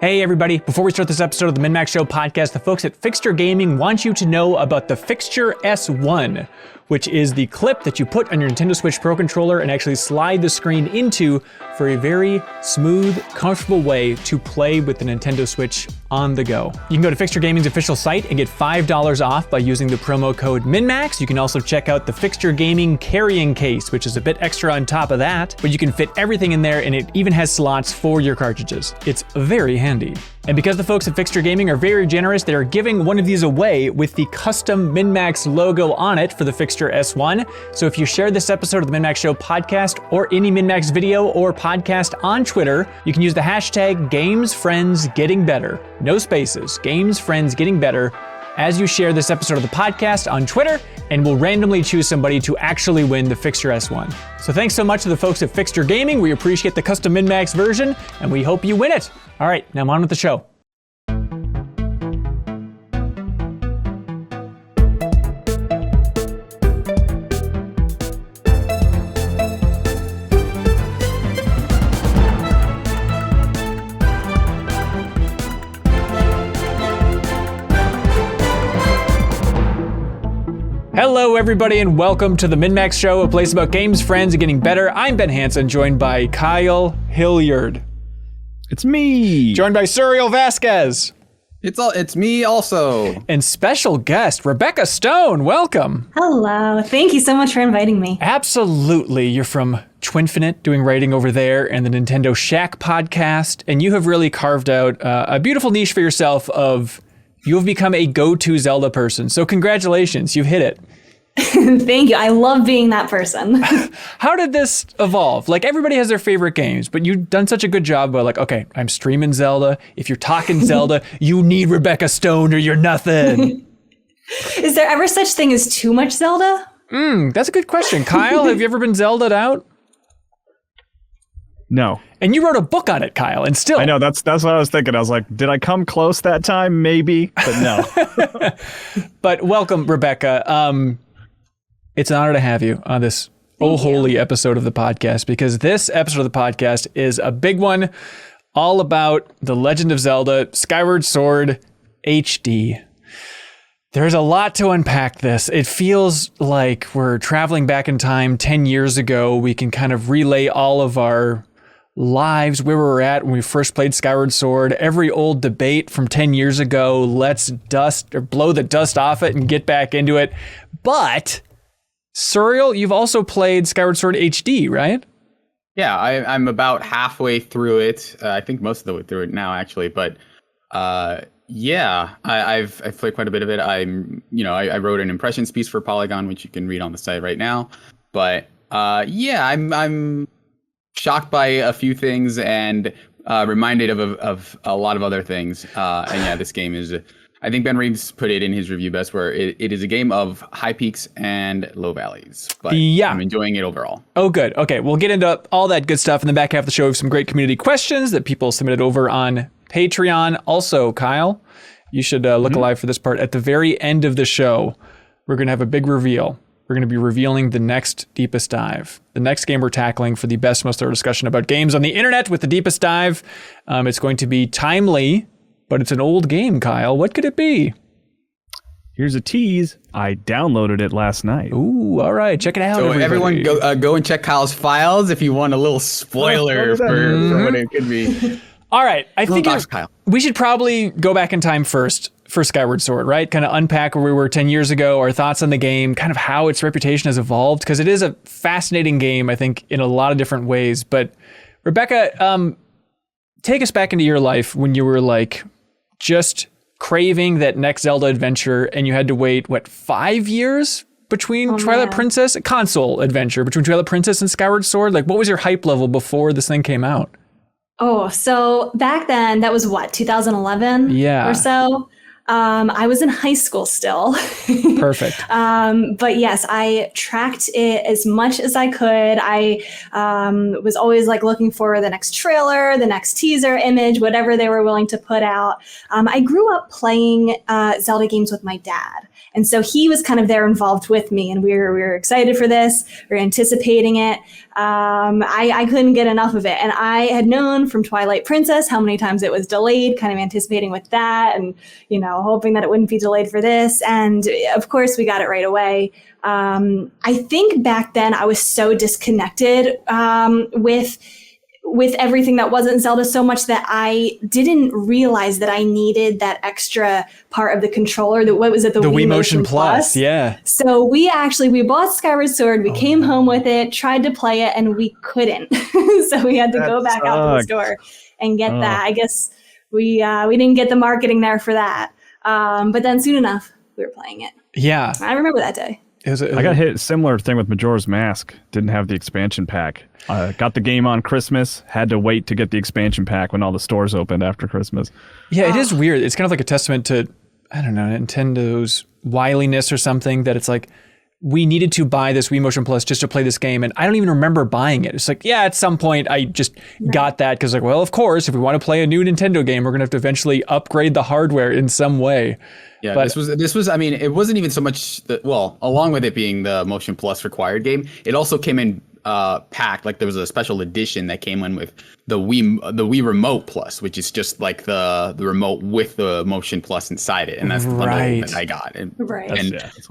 Hey everybody, before we start this episode of the MinnMax Show podcast, the folks at Fixture Gaming want you to know about the Fixture S1, which is the clip that you put on your Nintendo Switch Pro controller and actually slide the screen into for a very smooth, comfortable way to play with the Nintendo Switch on the go. You can go to Fixture Gaming's official site and get $5 off by using the promo code MinnMax. You can also check out the Fixture Gaming carrying case, which is a bit extra on top of that, but you can fit everything in there and it even has slots for your cartridges. It's very handy. And because the folks at Fixture Gaming are very generous, they are giving one of these away with the custom MinnMax logo on it for the Fixture S1. So if you share this episode of the MinnMax Show podcast or any MinnMax video or podcast on Twitter, you can use the hashtag GamesFriendsGettingBetter. No spaces, GamesFriendsGettingBetter, as you share this episode of the podcast on Twitter, and we'll randomly choose somebody to actually win the Fixture S1. So thanks so much to the folks at Fixture Gaming. We appreciate the custom MinnMax version, and we hope you win it. All right, now on with the show. Hello everybody and welcome to the MinnMax Show, a place about games, friends, and getting better. I'm Ben Hansen, joined by Kyle Hilliard. It's me. Joined by Suriel Vasquez. It's me also. And special guest, Rebecca Stone. Welcome. Hello. Thank you so much for inviting me. Absolutely. You're from Twinfinite, doing writing over there, and the Nintendo Shack podcast, and you have really carved out a beautiful niche for yourself of you have become a go-to Zelda person. So congratulations, you've hit it. Thank you. I love being that person. How did this evolve? Like, everybody has their favorite games, but you've done such a good job by like, okay, I'm streaming Zelda. If you're talking Zelda, you need Rebecca Stone or you're nothing. Is there ever such thing as too much Zelda? That's a good question. Kyle, have you ever been Zelda'd out? No. And you wrote a book on it, Kyle, and still. I know, that's what I was thinking. I was like, did I come close that time? Maybe, but no. But welcome, Rebecca. It's an honor to have you on this holy episode of the podcast, because this episode of the podcast is a big one, all about The Legend of Zelda, Skyward Sword HD. There's a lot to unpack this. It feels like we're traveling back in time 10 years ago. We can kind of relay all of our lives, where we were at when we first played Skyward Sword, every old debate from 10 years ago. Let's blow the dust off it and get back into it. But Suriel, you've also played Skyward Sword HD, right? Yeah, I'm about halfway through it. I think most of the way through it now, actually. But yeah, I've played quite a bit of it. I wrote an impressions piece for Polygon, which you can read on the site right now. But yeah, I'm shocked by a few things and reminded of a lot of other things. And yeah, this game is, I think Ben Reeves put it in his review best, where it is a game of high peaks and low valleys. But yeah, I'm enjoying it overall. Oh, good. Okay, we'll get into all that good stuff in the back half of the show. We have some great community questions that people submitted over on Patreon. Also, Kyle, you should look alive for this part. At the very end of the show, we're going to have a big reveal. We're going to be revealing the next Deepest Dive, the next game we're tackling for the best, most thorough discussion about games on the internet with the Deepest Dive. It's going to be timely, but it's an old game, Kyle. What could it be? Here's a tease. I downloaded it last night. Ooh, all right. Check it out, So everybody. everyone go and check Kyle's files if you want a little spoiler for what it could be. All right. I think Kyle. We should probably go back in time first for Skyward Sword, right? Kind of unpack where we were 10 years ago, our thoughts on the game, kind of how its reputation has evolved, because it is a fascinating game, I think, in a lot of different ways. But Rebecca, take us back into your life when you were like just craving that next Zelda adventure, and you had to wait, 5 years between Twilight Princess, a console adventure between Twilight Princess and Skyward Sword? Like, what was your hype level before this thing came out? Oh, so back then, that was 2011 or so. I was in high school still. Perfect. But yes, I tracked it as much as I could. I was always like looking for the next trailer, the next teaser image, whatever they were willing to put out. I grew up playing Zelda games with my dad. And so he was kind of there involved with me, and we were excited for this. We were anticipating it. I couldn't get enough of it. And I had known from Twilight Princess how many times it was delayed, kind of anticipating with that and, hoping that it wouldn't be delayed for this. And of course, we got it right away. I think back then I was so disconnected with everything that wasn't Zelda so much that I didn't realize that I needed that extra part of the controller. What was it? The Wii Motion Plus. Yeah. So we bought Skyward Sword. We came home with it, tried to play it, and we couldn't. So we had to go back out to the store and get that. I guess we didn't get the marketing there for that. But then soon enough, we were playing it. Yeah. I remember that day. I got hit similar thing with Majora's Mask. Didn't have the expansion pack. Got the game on Christmas. Had to wait to get the expansion pack when all the stores opened after Christmas. Yeah, it is weird. It's kind of like a testament to, I don't know, Nintendo's wiliness or something, that it's like, we needed to buy this Wii Motion Plus just to play this game. And I don't even remember buying it. It's like, yeah, at some point I just got that because well, of course, if we want to play a new Nintendo game, we're going to have to eventually upgrade the hardware in some way. Yeah, but this was. I mean, it wasn't even so much. Along with it being the Motion Plus required game, it also came in packed. Like there was a special edition that came in with the Wii Remote Plus, which is just like the remote with the Motion Plus inside it, and that's the bundle that I got. And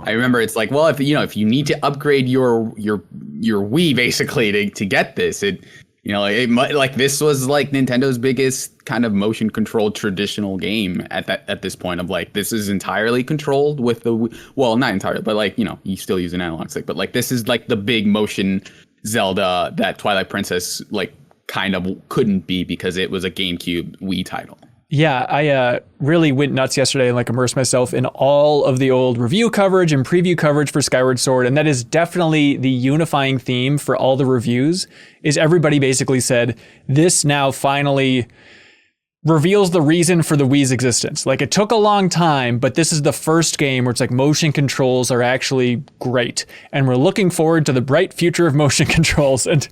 I remember it's like, well, if you need to upgrade your Wii basically to get this, this was like Nintendo's biggest kind of motion controlled traditional game at this point of like, this is entirely controlled with the, well, not entirely, but like, you still use an analog stick, but like this is like the big motion Zelda that Twilight Princess like kind of couldn't be because it was a GameCube Wii title. Yeah, I really went nuts yesterday and like immersed myself in all of the old review coverage and preview coverage for Skyward Sword. And that is definitely the unifying theme for all the reviews, is everybody basically said, this now finally reveals the reason for the Wii's existence. Like, it took a long time, but this is the first game where it's like motion controls are actually great. And we're looking forward to the bright future of motion controls. And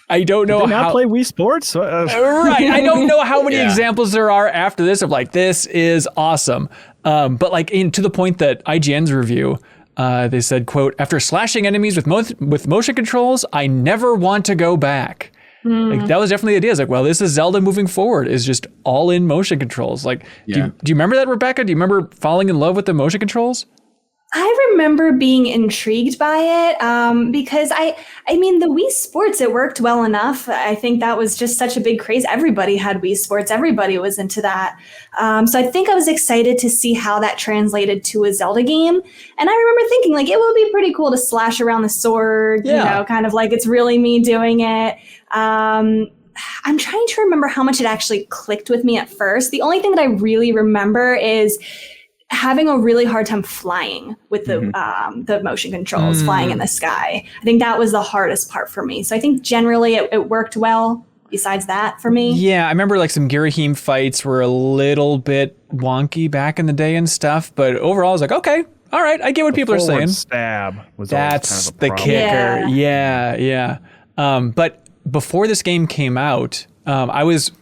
I don't know how... Did they not play Wii Sports? Right. I don't know how many examples there are after this of like, this is awesome. But like to the point that IGN's review, they said, quote, after slashing enemies with motion controls, I never want to go back. Like, that was definitely the idea. It's like, well, this is Zelda moving forward, is just all in motion controls. Like, do you remember that, Rebecca? Do you remember falling in love with the motion controls? I remember being intrigued by it because I mean, the Wii Sports, it worked well enough. I think that was just such a big craze. Everybody had Wii Sports. Everybody was into that. So I think I was excited to see how that translated to a Zelda game. And I remember thinking, like, it would be pretty cool to slash around the sword, kind of like it's really me doing it. I'm trying to remember how much it actually clicked with me at first. The only thing that I really remember is having a really hard time flying with the motion controls, flying in the sky. I think that was the hardest part for me. So I think generally it worked well besides that for me. Yeah, I remember like some Girahim fights were a little bit wonky back in the day and stuff, but overall I was like, okay, all right, I get what people are saying. Stab was That's kind of a problem. kicker. Yeah. But before this game came out, I was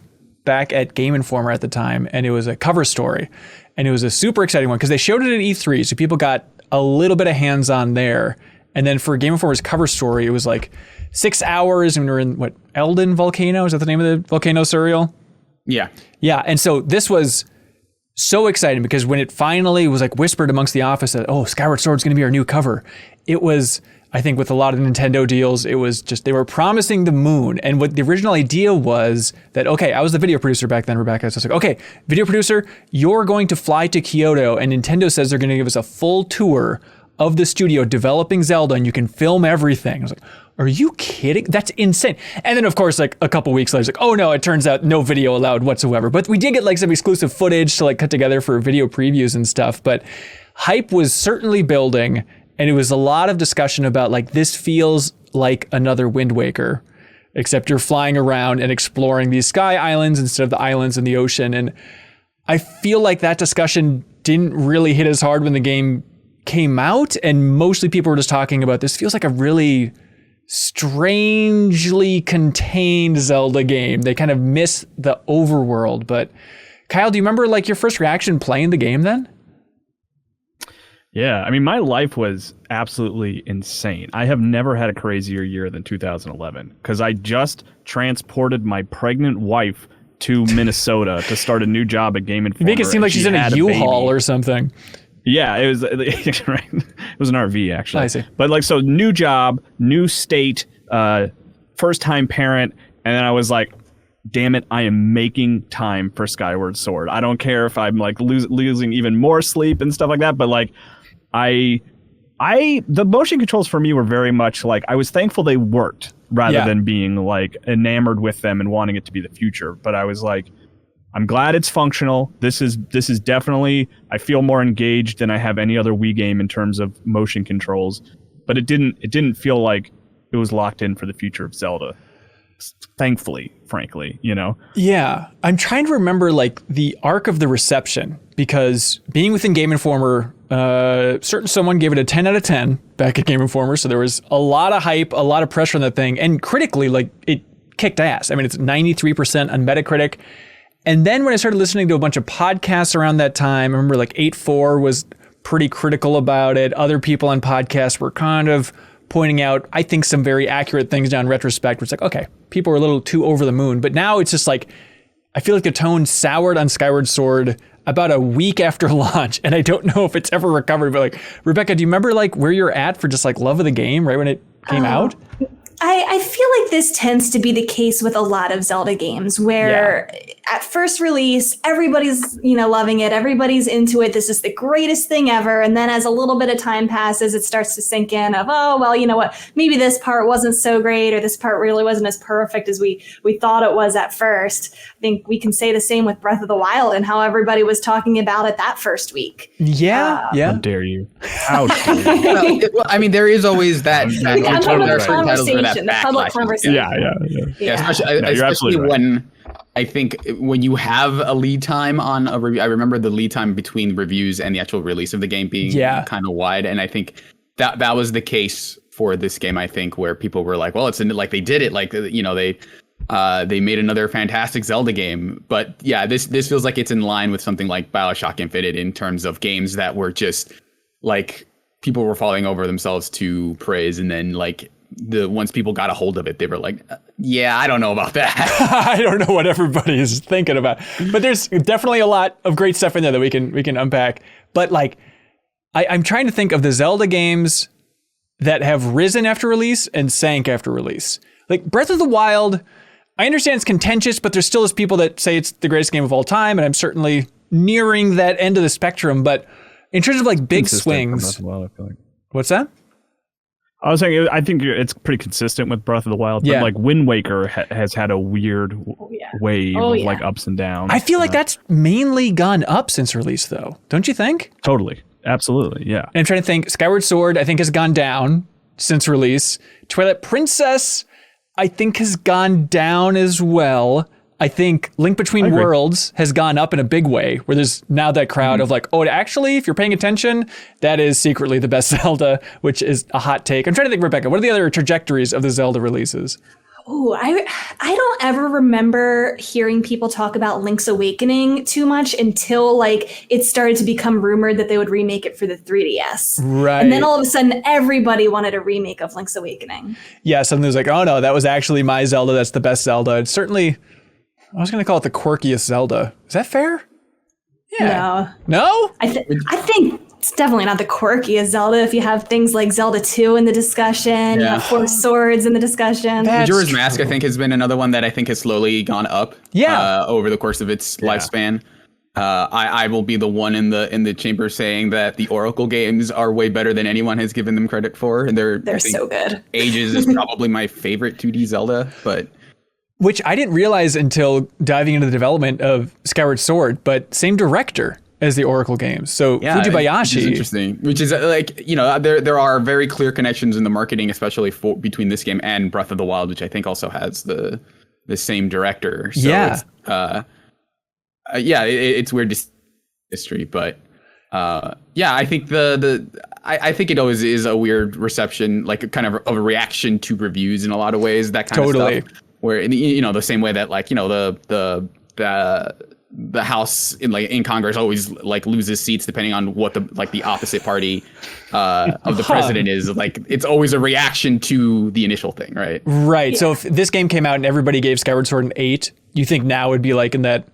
back at Game Informer at the time, and it was a cover story. And it was a super exciting one because they showed it at E3, so people got a little bit of hands-on there. And then for Game Informer's cover story, it was like 6 hours, and we were in, Eldin Volcano? Is that the name of the volcano surreal? Yeah. Yeah, and so this was so exciting because when it finally was like whispered amongst the office that, oh, Skyward Sword's going to be our new cover, it was... I think with a lot of Nintendo deals, it was just, they were promising the moon. And what the original idea was that, okay, I was the video producer back then, Rebecca. So I was like, okay, video producer, you're going to fly to Kyoto, and Nintendo says they're going to give us a full tour of the studio developing Zelda, and you can film everything. I was like, are you kidding? That's insane. And then, of course, like a couple weeks later, it's like, oh no, it turns out no video allowed whatsoever. But we did get like some exclusive footage to like cut together for video previews and stuff. But hype was certainly building. And it was a lot of discussion about like, this feels like another Wind Waker, except you're flying around and exploring these sky islands instead of the islands in the ocean. And I feel like that discussion didn't really hit as hard when the game came out. And mostly people were just talking about, this feels like a really strangely contained Zelda game. They kind of miss the overworld. But Kyle, do you remember like your first reaction playing the game then? Yeah, I mean, my life was absolutely insane. I have never had a crazier year than 2011 because I just transported my pregnant wife to Minnesota to start a new job at Game Informer. You make it seem like she's in a U-Haul or something. Yeah, it was right. It was an RV actually. I see. But like, so new job, new state, first time parent, and then I was like, damn it, I am making time for Skyward Sword. I don't care if I'm like losing even more sleep and stuff like that, but like the motion controls for me were very much like, I was thankful they worked rather than being like enamored with them and wanting it to be the future. But I was like, I'm glad it's functional. This is definitely, I feel more engaged than I have any other Wii game in terms of motion controls. But it didn't feel like it was locked in for the future of Zelda. Thankfully, frankly, you know? Yeah. I'm trying to remember like the arc of the reception, because being within Game Informer, certain someone gave it a 10 out of 10 back at Game Informer. So there was a lot of hype, a lot of pressure on that thing. And critically, like, it kicked ass. I mean, it's 93% on Metacritic. And then when I started listening to a bunch of podcasts around that time, I remember like 8.4 was pretty critical about it. Other people on podcasts were kind of pointing out, I think, some very accurate things now in retrospect, where it's like, okay, people were a little too over the moon. But now it's just like, I feel like the tone soured on Skyward Sword about a week after launch, and I don't know if it's ever recovered. But like, Rebecca, do you remember like where you're at for just like love of the game right when it came out? I feel like this tends to be the case with a lot of Zelda games where at first release, everybody's, loving it. Everybody's into it. This is the greatest thing ever. And then as a little bit of time passes, it starts to sink in of, oh, well, you know what? Maybe this part wasn't so great, or this part really wasn't as perfect as we thought it was at first. I think we can say the same with Breath of the Wild and how everybody was talking about it that first week. Yeah. How dare you? How dare you? Well, I mean, there is always that. The public conversation. Yeah. Especially when I think when you have a lead time on a review. I remember the lead time between reviews and the actual release of the game being kind of wide, and I think that was the case for this game. I think where people were like, well, it's like they did it, like they made another fantastic Zelda game. But yeah, this feels like it's in line with something like BioShock Infinite in terms of games that were just like people were falling over themselves to praise, and then like once people got a hold of it, they were like, yeah, I don't know about that. I don't know what everybody is thinking about, but there's definitely a lot of great stuff in there that we can unpack. But like, I'm trying to think of the Zelda games that have risen after release and sank after release. Like Breath of the Wild, I understand it's contentious, but there's still those people that say it's the greatest game of all time, and I'm certainly nearing that end of the spectrum. But in terms of like big swings, what's that? I was saying, I think it's pretty consistent with Breath of the Wild, but like Wind Waker has had a weird wave of like ups and downs. I feel like that's mainly gone up since release, though. Don't you think? Totally. Absolutely. Yeah. And I'm trying to think, Skyward Sword, I think, has gone down since release. Twilight Princess, I think, has gone down as well. I think Link Between Worlds has gone up in a big way, where there's now that crowd of like, oh, actually, if you're paying attention, that is secretly the best Zelda, which is a hot take. I'm trying to think, Rebecca, what are the other trajectories of the Zelda releases? Oh, I don't ever remember hearing people talk about Link's Awakening too much until like it started to become rumored that they would remake it for the 3DS. Right. And then all of a sudden, everybody wanted a remake of Link's Awakening. Yeah, something was like, oh no, that was actually my Zelda. That's the best Zelda. It's certainly, I was going to call it the quirkiest Zelda. Is that fair? Yeah. No? I think it's definitely not the quirkiest Zelda if you have things like Zelda 2 in the discussion, you have Four Swords in the discussion. Majora's Mask, I think, has been another one that I think has slowly gone up over the course of its lifespan. I will be the one in the chamber saying that the Oracle games are way better than anyone has given them credit for. And they're so good. Ages is probably my favorite 2D Zelda, but... Which I didn't realize until diving into the development of Skyward Sword, but same director as the Oracle games. So Fujibayashi. Which is interesting. Which is like, there are very clear connections in the marketing, especially between this game and Breath of the Wild, which I think also has the same director. So it's weird to see history, but I think I think it always is a weird reception, like a kind of a reaction to reviews in a lot of ways, that kind of stuff. Where, the same way that like, the the House in Congress always like loses seats depending on what the opposite party of the president is. Like it's always a reaction to the initial thing, right? Right. Yeah. So if this game came out and everybody gave Skyward Sword an 8, you think now it'd be like in that,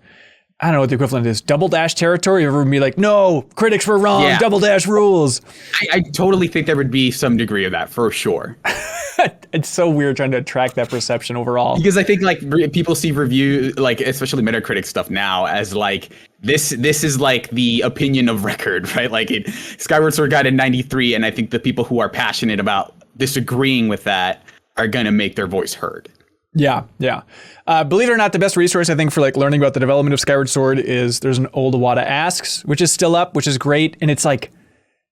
I don't know what the equivalent is, Double Dash territory? Everyone would be like, no, critics were wrong, Yeah. Double Dash rules. I totally think there would be some degree of that for sure. It's so weird trying to attract that perception overall. Because I think like people see review, like especially Metacritic stuff now as like this is like the opinion of record, right? Like Skyward Sword got a 93, and I think the people who are passionate about disagreeing with that are gonna make their voice heard. Yeah. Believe it or not, the best resource I think for like learning about the development of Skyward Sword is there's an Old Iwata Asks, which is still up, which is great. And it's like,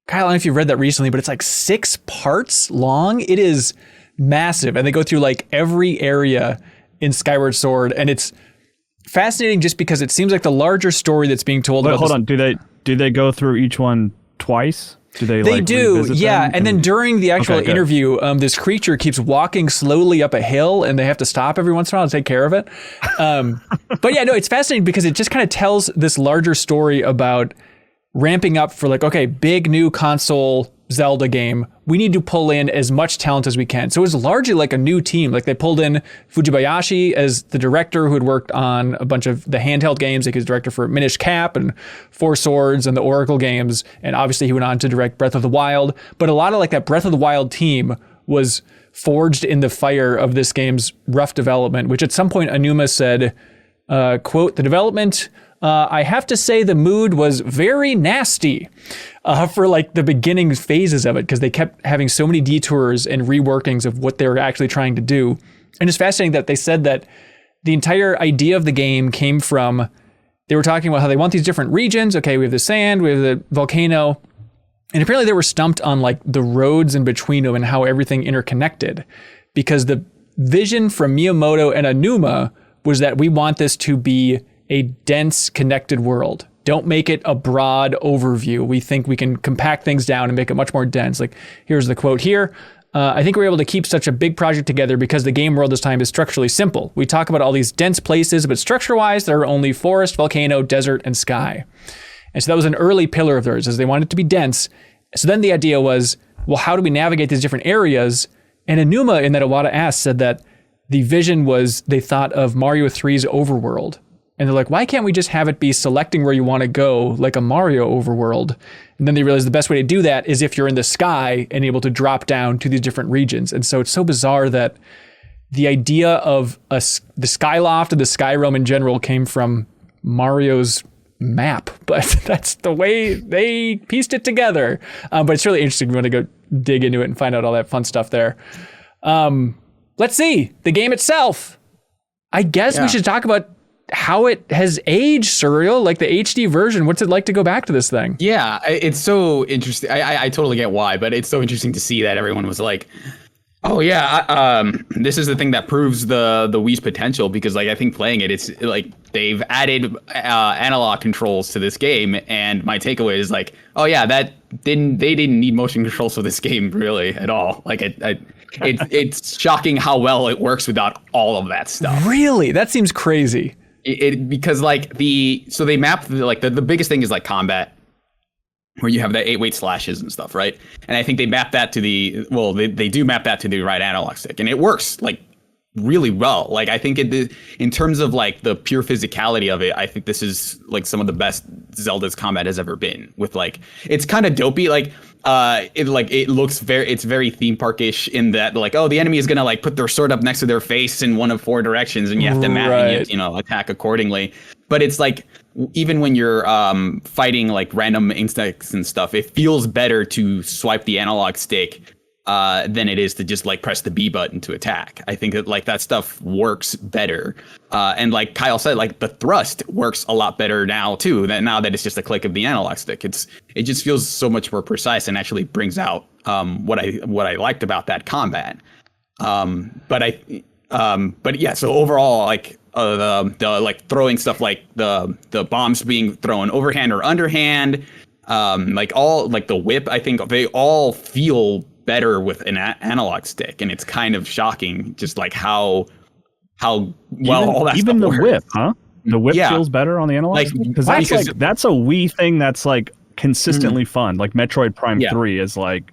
Kyle, I don't know if you've read that recently, but it's like 6 parts long. It is massive. And they go through like every area in Skyward Sword. And it's fascinating just because it seems like the larger story that's being told. But about hold on, do they go through each one twice? Do they like do, revisit yeah. them? And then during the actual Okay, good. interview, this creature keeps walking slowly up a hill, and they have to stop every once in a while to take care of it. But yeah, no, it's fascinating because it just kind of tells this larger story about ramping up for like, okay, big new console Zelda game. We need to pull in as much talent as we can. So it was largely like a new team. Like they pulled in Fujibayashi as the director who had worked on a bunch of the handheld games. Like he was director for Minish Cap and Four Swords and the Oracle games. And obviously he went on to direct Breath of the Wild. But a lot of like that Breath of the Wild team was forged in the fire of this game's rough development, which at some point Aonuma said, quote, the development, I have to say the mood was very nasty for like the beginning phases of it because they kept having so many detours and reworkings of what they were actually trying to do. And it's fascinating that they said that the entire idea of the game came from, they were talking about how they want these different regions. Okay, we have the sand, we have the volcano. And apparently they were stumped on like the roads in between them and how everything interconnected because the vision from Miyamoto and Aonuma was that we want this to be a dense, connected world. Don't make it a broad overview. We think we can compact things down and make it much more dense. Like, here's the quote here. I think we're able to keep such a big project together because the game world this time is structurally simple. We talk about all these dense places, but structure-wise, there are only forest, volcano, desert, and sky. And so that was an early pillar of theirs, as they wanted it to be dense. So then the idea was, well, how do we navigate these different areas? And Aonuma in that Iwata Asks said that the vision was, they thought of Mario 3's overworld. And they're like, why can't we just have it be selecting where you want to go like a Mario overworld? And then they realized the best way to do that is if you're in the sky and able to drop down to these different regions. And so it's so bizarre that the idea of the Skyloft and the Sky Realm in general came from Mario's map, but that's the way they pieced it together. But it's really interesting. We want to go dig into it and find out all that fun stuff there. Let's see the game itself. I guess we should talk about how it has aged, Surreal, like the HD version. What's it like to go back to this thing? Yeah, it's so interesting. I totally get why, but it's so interesting to see that everyone was like, oh yeah, this is the thing that proves the Wii's potential, because like I think playing it, it's like they've added analog controls to this game, and my takeaway is like, oh yeah, they didn't need motion controls for this game really at all. Like it's shocking how well it works without all of that stuff. Really? That seems crazy. Because like so they map the biggest thing is like combat, where you have the 8-weight slashes and stuff, right? And I think they map that to they do map that to the right analog stick, and it works like really well. Like I think in terms of like the pure physicality of it, I think this is like some of the best Zelda's combat has ever been. With like, it's kind of dopey, like it's very theme parkish in that like, oh, the enemy is gonna like put their sword up next to their face in one of 4 directions, and you have to map and you attack accordingly. But it's like, even when you're fighting like random insects and stuff, it feels better to swipe the analog stick than it is to just like press the B button to attack. I think that like that stuff works better. And like Kyle said, like the thrust works a lot better now too, now that it's just a click of the analog stick. It just feels so much more precise and actually brings out what I liked about that combat. But yeah, so overall, like the like throwing stuff, like the bombs being thrown overhand or underhand, like all like the whip, I think they all feel better with an analog stick, and it's kind of shocking just like how well all that even stuff the works. whip, huh? The whip feels better on the analog stick? Because that's a Wii thing that's like consistently fun. Like Metroid Prime 3 is like,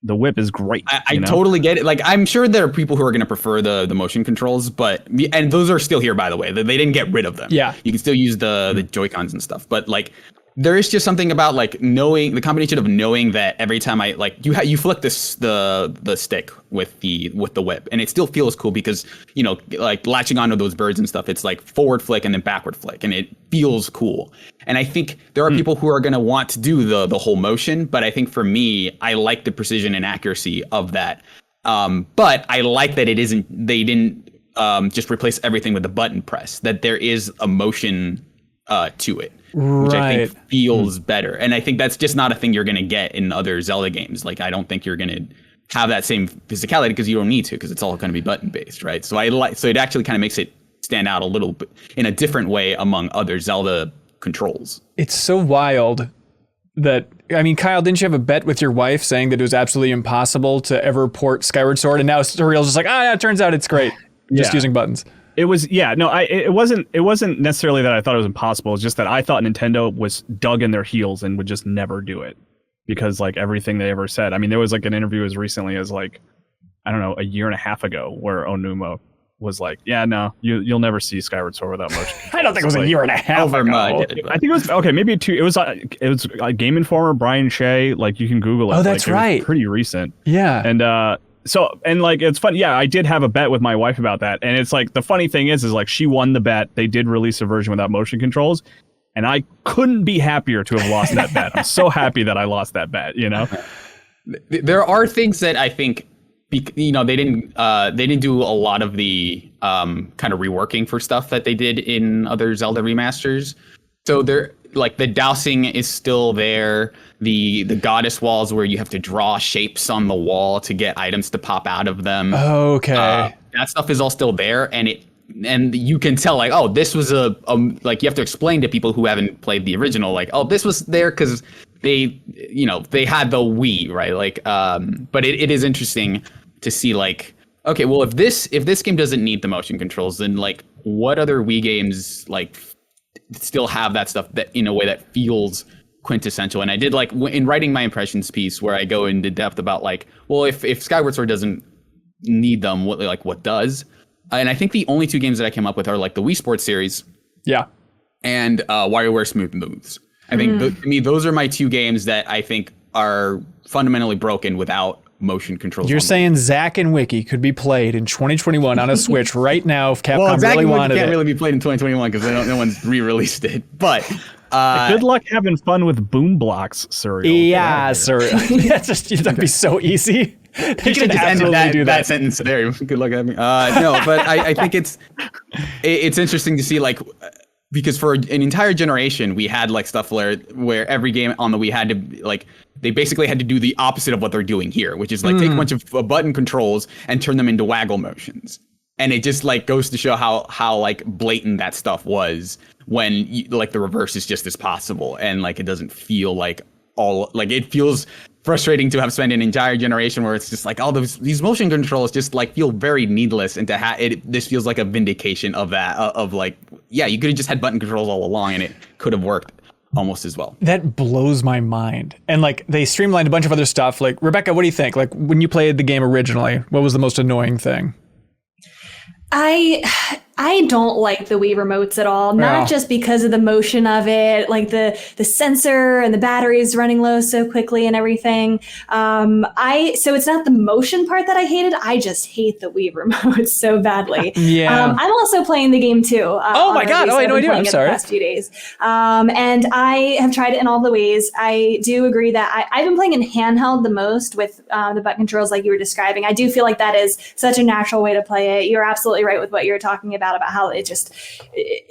the whip is great. I totally get it. Like, I'm sure there are people who are going to prefer the motion controls, and those are still here, by the way. They didn't get rid of them. Yeah. You can still use the Joy-Cons and stuff. But like, there is just something about like knowing the combination of knowing that every time I like you flick the stick with the whip, and it still feels cool because, you know, like latching onto those birds and stuff, it's like forward flick and then backward flick, and it feels cool. And I think there are people who are going to want to do the whole motion, but I think for me, I like the precision and accuracy of that. But I like that they didn't just replace everything with the button press, that there is a motion to it. Which I think feels better. And I think that's just not a thing you're going to get in other Zelda games. Like, I don't think you're going to have that same physicality because you don't need to, because it's all going to be button based, right? So it actually kind of makes it stand out a little bit in a different way among other Zelda controls. It's so wild that, I mean, Kyle, didn't you have a bet with your wife saying that it was absolutely impossible to ever port Skyward Sword? And now Surreal's just like, yeah, it turns out it's great. Just using buttons. It was, it wasn't necessarily that I thought it was impossible. It's just that I thought Nintendo was dug in their heels and would just never do it, because like everything they ever said. I mean, there was like an interview as recently as like, I don't know, a year and a half ago where Onuma was like, yeah, no, you'll never see Skyward Sword without motion controls. I don't think it was like a year and a half ago. I think it was, okay, maybe it was Game Informer, Brian Shea, like you can Google it. Oh, that's like, right. It was pretty recent. Yeah. And so, and like, it's fun. Yeah, I did have a bet with my wife about that. And it's like, the funny thing is like, she won the bet. They did release a version without motion controls. And I couldn't be happier to have lost that bet. I'm so happy that I lost that bet, you know? There are things that I think, you know, they didn't do a lot of the kind of reworking for stuff that they did in other Zelda remasters. So they're, like, the dowsing is still there. The goddess walls where you have to draw shapes on the wall to get items to pop out of them. Okay. That stuff is all still there, and you can tell, like, oh, this was like, you have to explain to people who haven't played the original, like, oh, this was there because they had the Wii, right? Like, but it is interesting to see, like, okay, well, if this game doesn't need the motion controls, then like, what other Wii games like still have that stuff that in a way that feels quintessential? And I did, like, in writing my impressions piece where I go into depth about, like, well, if Skyward Sword doesn't need them, what does? And I think the only two games that I came up with are like the Wii Sports series, and WarioWare Smooth Moves. I think to me, those are my two games that I think are fundamentally broken without motion controls. You're saying Zack and Wiki could be played in 2021 on a Switch right now if Capcom really wanted it. Can't really be played in 2021 because no one's re-released it. But good luck having fun with Boom Blocks, Surreal. Yeah, Surreal. That'd be so easy. They should just end that sentence there. Good luck having. No, but I think it's interesting to see, like, because for an entire generation we had like stuff where every game on the Wii had to, like, they basically had to do the opposite of what they're doing here, which is like take a bunch of button controls and turn them into waggle motions. And it just like goes to show how like blatant that stuff was when like the reverse is just as possible. And like, it doesn't feel like it feels frustrating to have spent an entire generation where it's just like, all these motion controls just like feel very needless, and to have this feels like a vindication of that, of like, yeah, you could have just had button controls all along and it could have worked almost as well. That blows my mind. And like, they streamlined a bunch of other stuff. Like, Rebecca, what do you think? Like, when you played the game originally, what was the most annoying thing? I don't like the Wii remotes at all. Not just because of the motion of it, like the sensor and the batteries running low so quickly and everything. So it's not the motion part that I hated. I just hate the Wii remotes so badly. Yeah. I'm also playing the game too. Oh my God! Oh, I had no idea. I'm sorry. The past few days, and I have tried it in all the ways. I do agree that I've been playing in handheld the most with the button controls, like you were describing. I do feel like that is such a natural way to play it. You're absolutely right with what you're talking about how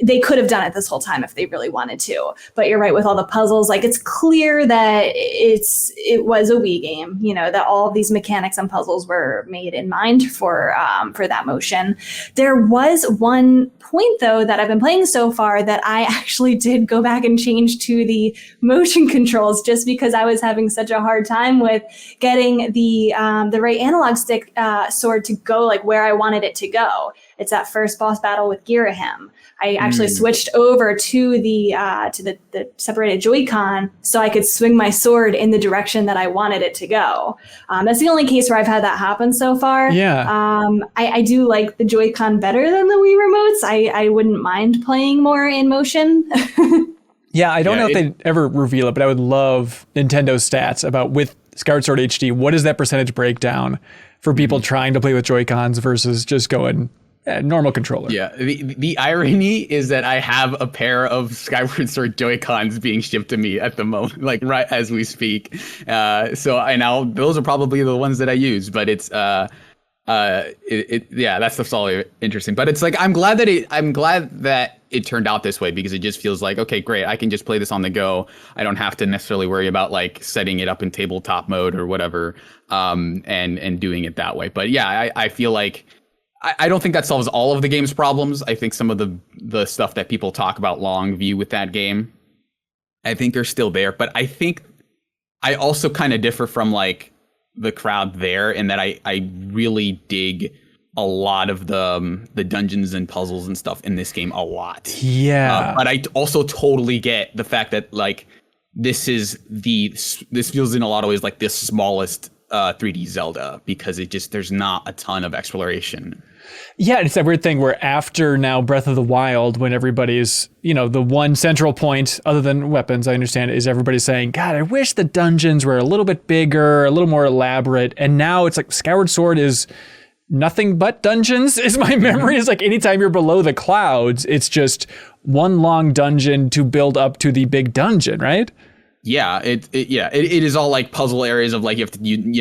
they could have done it this whole time if they really wanted to. But you're right with all the puzzles. Like, it's clear that it was a Wii game, you know, that all of these mechanics and puzzles were made in mind for that motion. There was one point though that I've been playing so far that I actually did go back and change to the motion controls, just because I was having such a hard time with getting the right analog stick sword to go like where I wanted it to go. It's that first boss battle with Girahim. I actually switched over to the separated Joy-Con so I could swing my sword in the direction that I wanted it to go. That's the only case where I've had that happen so far. Yeah. I do like the Joy-Con better than the Wii remotes. I wouldn't mind playing more in motion. Yeah, I don't know if they'd ever reveal it, but I would love Nintendo's stats about with Skyward Sword HD. What is that percentage breakdown for people trying to play with Joy-Cons versus just going normal controller? Yeah, the irony is that I have a pair of Skyward Sword Joy-Cons being shipped to me at the moment, like right as we speak. So I now those are probably the ones that I use, but it's that's the all interesting. But it's like I'm glad that it turned out this way, because it just feels like, okay, great, I can just play this on the go. I don't have to necessarily worry about like setting it up in tabletop mode or whatever, and doing it that way. But yeah, I feel like I don't think that solves all of the game's problems. I think some of the stuff that people talk about long view with that game, I think are still there. But I think I also kind of differ from like the crowd there in that I really dig a lot of the dungeons and puzzles and stuff in this game a lot. Yeah. But I also totally get the fact that like this feels in a lot of ways like the smallest 3D Zelda, because there's not a ton of exploration. Yeah, it's that weird thing where after now Breath of the Wild, when everybody's, the one central point, other than weapons, I understand, is everybody saying, God, I wish the dungeons were a little bit bigger, a little more elaborate. And now it's like Skyward Sword is nothing but dungeons, is my memory. Is like anytime you're below the clouds, it's just one long dungeon to build up to the big dungeon, right? Yeah, it is all like puzzle areas of like you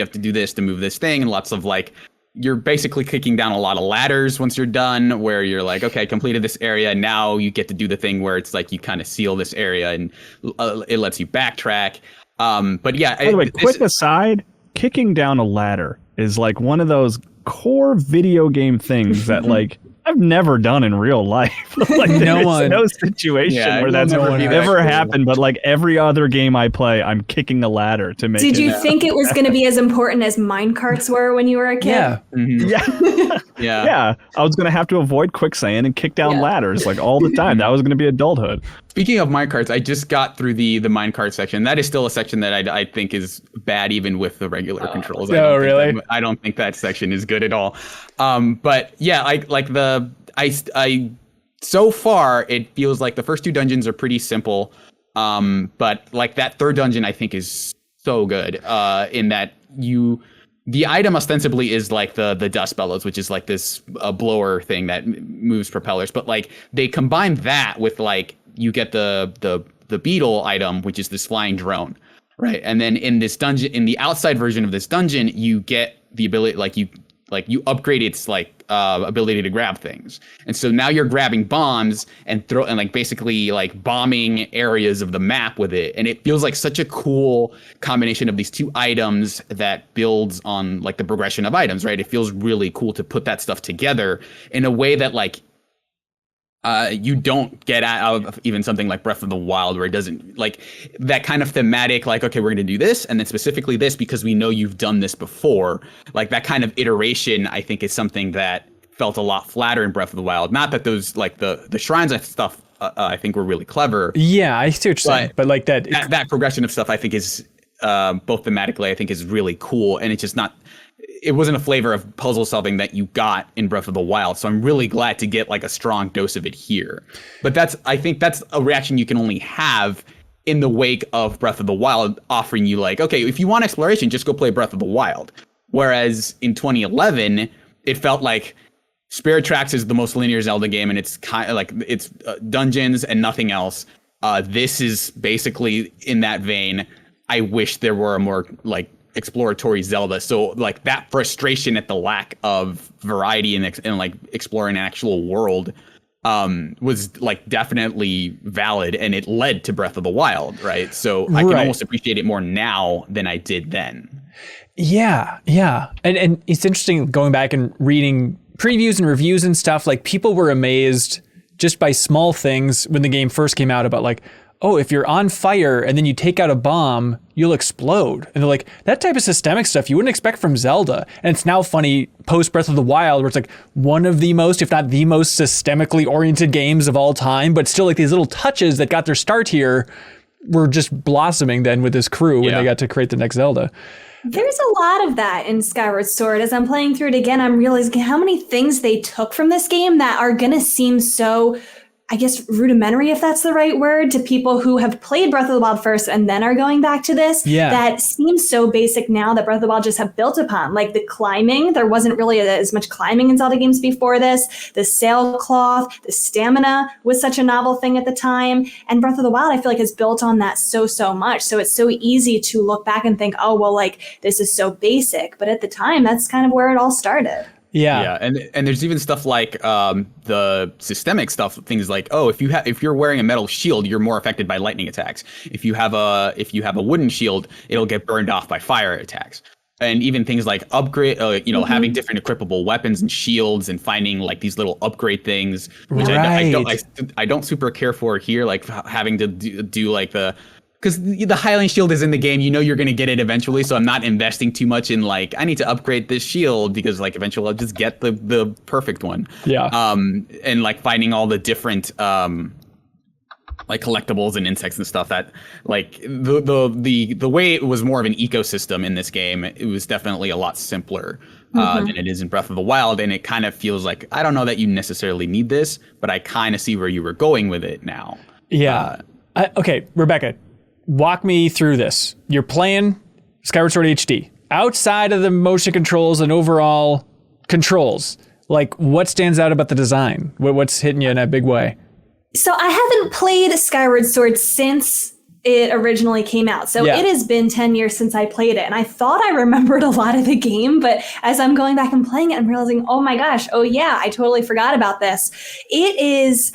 have to do this to move this thing, and lots of like you're basically kicking down a lot of ladders once you're done, where you're like, okay, I completed this area, now you get to do the thing where it's like you kind of seal this area and it lets you backtrack. But yeah, by the way, quick aside, kicking down a ladder is like one of those core video game things that like I've never done in real life. Like no situation where that's ever happened, but like every other game I play, I'm kicking a ladder to make it. Did you think it was going to be as important as minecarts were when you were a kid? Yeah. Mm-hmm. Yeah. I was going to have to avoid quicksand and kick down ladders like all the time. That was going to be adulthood. Speaking of minecarts, I just got through the minecart section. That is still a section that I think is bad even with the regular controls. I don't think that section is good at all. But yeah, I so far it feels like the first two dungeons are pretty simple. But like that third dungeon I think is so good in that the item ostensibly is like the dust bellows, which is like this blower thing that moves propellers. But like they combine that with like you get the beetle item, which is this flying drone, right? And then in this dungeon, in the outside version of this dungeon, you get the ability you upgrade its like ability to grab things. And so now you're grabbing bombs and like basically like bombing areas of the map with it. And it feels like such a cool combination of these two items that builds on like the progression of items, right? It feels really cool to put that stuff together in a way that like you don't get out of even something like Breath of the Wild, where it doesn't like that kind of thematic, like, okay, we're going to do this and then specifically this because we know you've done this before. Like that kind of iteration, I think, is something that felt a lot flatter in Breath of the Wild. Not that those like the shrines and stuff, I think were really clever. Yeah, I see what you're saying, but like that progression of stuff, I think is both thematically, I think is really cool, and it's just not. It wasn't a flavor of puzzle solving that you got in Breath of the Wild. So I'm really glad to get like a strong dose of it here. But I think that's a reaction you can only have in the wake of Breath of the Wild offering you like, okay, if you want exploration, just go play Breath of the Wild. Whereas in 2011, it felt like Spirit Tracks is the most linear Zelda game, and it's kind of like it's dungeons and nothing else. This is basically in that vein. I wish there were a more like exploratory Zelda. So like that frustration at the lack of variety and like exploring an actual world was like definitely valid, and it led to Breath of the Wild, right? So I can almost appreciate it more now than I did then. Yeah. And it's interesting going back and reading previews and reviews and stuff. Like people were amazed just by small things when the game first came out about like, oh, if you're on fire and then you take out a bomb, you'll explode. And they're like, that type of systemic stuff you wouldn't expect from Zelda. And it's now funny post Breath of the Wild, where it's like one of the most, if not the most systemically oriented games of all time, but still like these little touches that got their start here were just blossoming then with this crew when they got to create the next Zelda. There's a lot of that in Skyward Sword. As I'm playing through it again, I'm realizing how many things they took from this game that are going to seem so, I guess, rudimentary, if that's the right word, to people who have played Breath of the Wild first and then are going back to this. Yeah. That seems so basic now that Breath of the Wild just have built upon. Like the climbing, there wasn't really as much climbing in Zelda games before this. The sailcloth, the stamina was such a novel thing at the time. And Breath of the Wild, I feel like, has built on that so much. So it's so easy to look back and think, oh, well, like, this is so basic. But at the time, that's kind of where it all started. Yeah, and there's even stuff like the systemic stuff, things like, oh, if you're wearing a metal shield, you're more affected by lightning attacks. If you have a wooden shield, it'll get burned off by fire attacks. And even things like upgrade, having different equipable weapons and shields, and finding like these little upgrade things, which I don't super care for here, like having to do like because the Highland Shield is in the game, you're going to get it eventually. So I'm not investing too much in like, I need to upgrade this shield because like eventually I'll just get the perfect one. Yeah. And like finding all the different like collectibles and insects and stuff that like the way it was more of an ecosystem in this game, it was definitely a lot simpler than it is in Breath of the Wild. And it kind of feels like, I don't know that you necessarily need this, but I kind of see where you were going with it now. Yeah. Okay, Rebecca, walk me through this. You're playing Skyward Sword HD. Outside of the motion controls and overall controls, like what stands out about the design? What's hitting you in a big way? So I haven't played Skyward Sword since it originally came out. So it has been 10 years since I played it. And I thought I remembered a lot of the game, but as I'm going back and playing it, I'm realizing, oh my gosh, oh yeah, I totally forgot about this. It is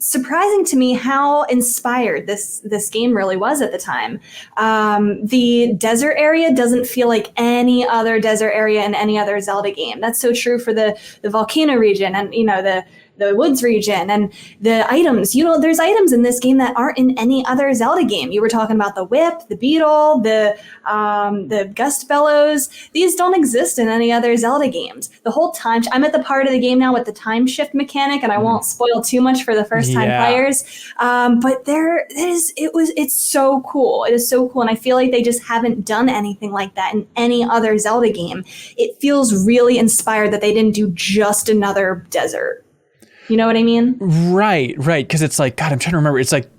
surprising to me how inspired this game really was at the time. The desert area doesn't feel like any other desert area in any other Zelda game. That's so true for the volcano region and the woods region and the items. There's items in this game that aren't in any other Zelda game. You were talking about the whip, the beetle, the gust bellows. These don't exist in any other Zelda games. The whole time, I'm at the part of the game now with the time shift mechanic, and I won't spoil too much for the first time players. But it's so cool. It is so cool, and I feel like they just haven't done anything like that in any other Zelda game. It feels really inspired that they didn't do just another desert. You know what I mean? Right. Because it's like, God, I'm trying to remember. It's like,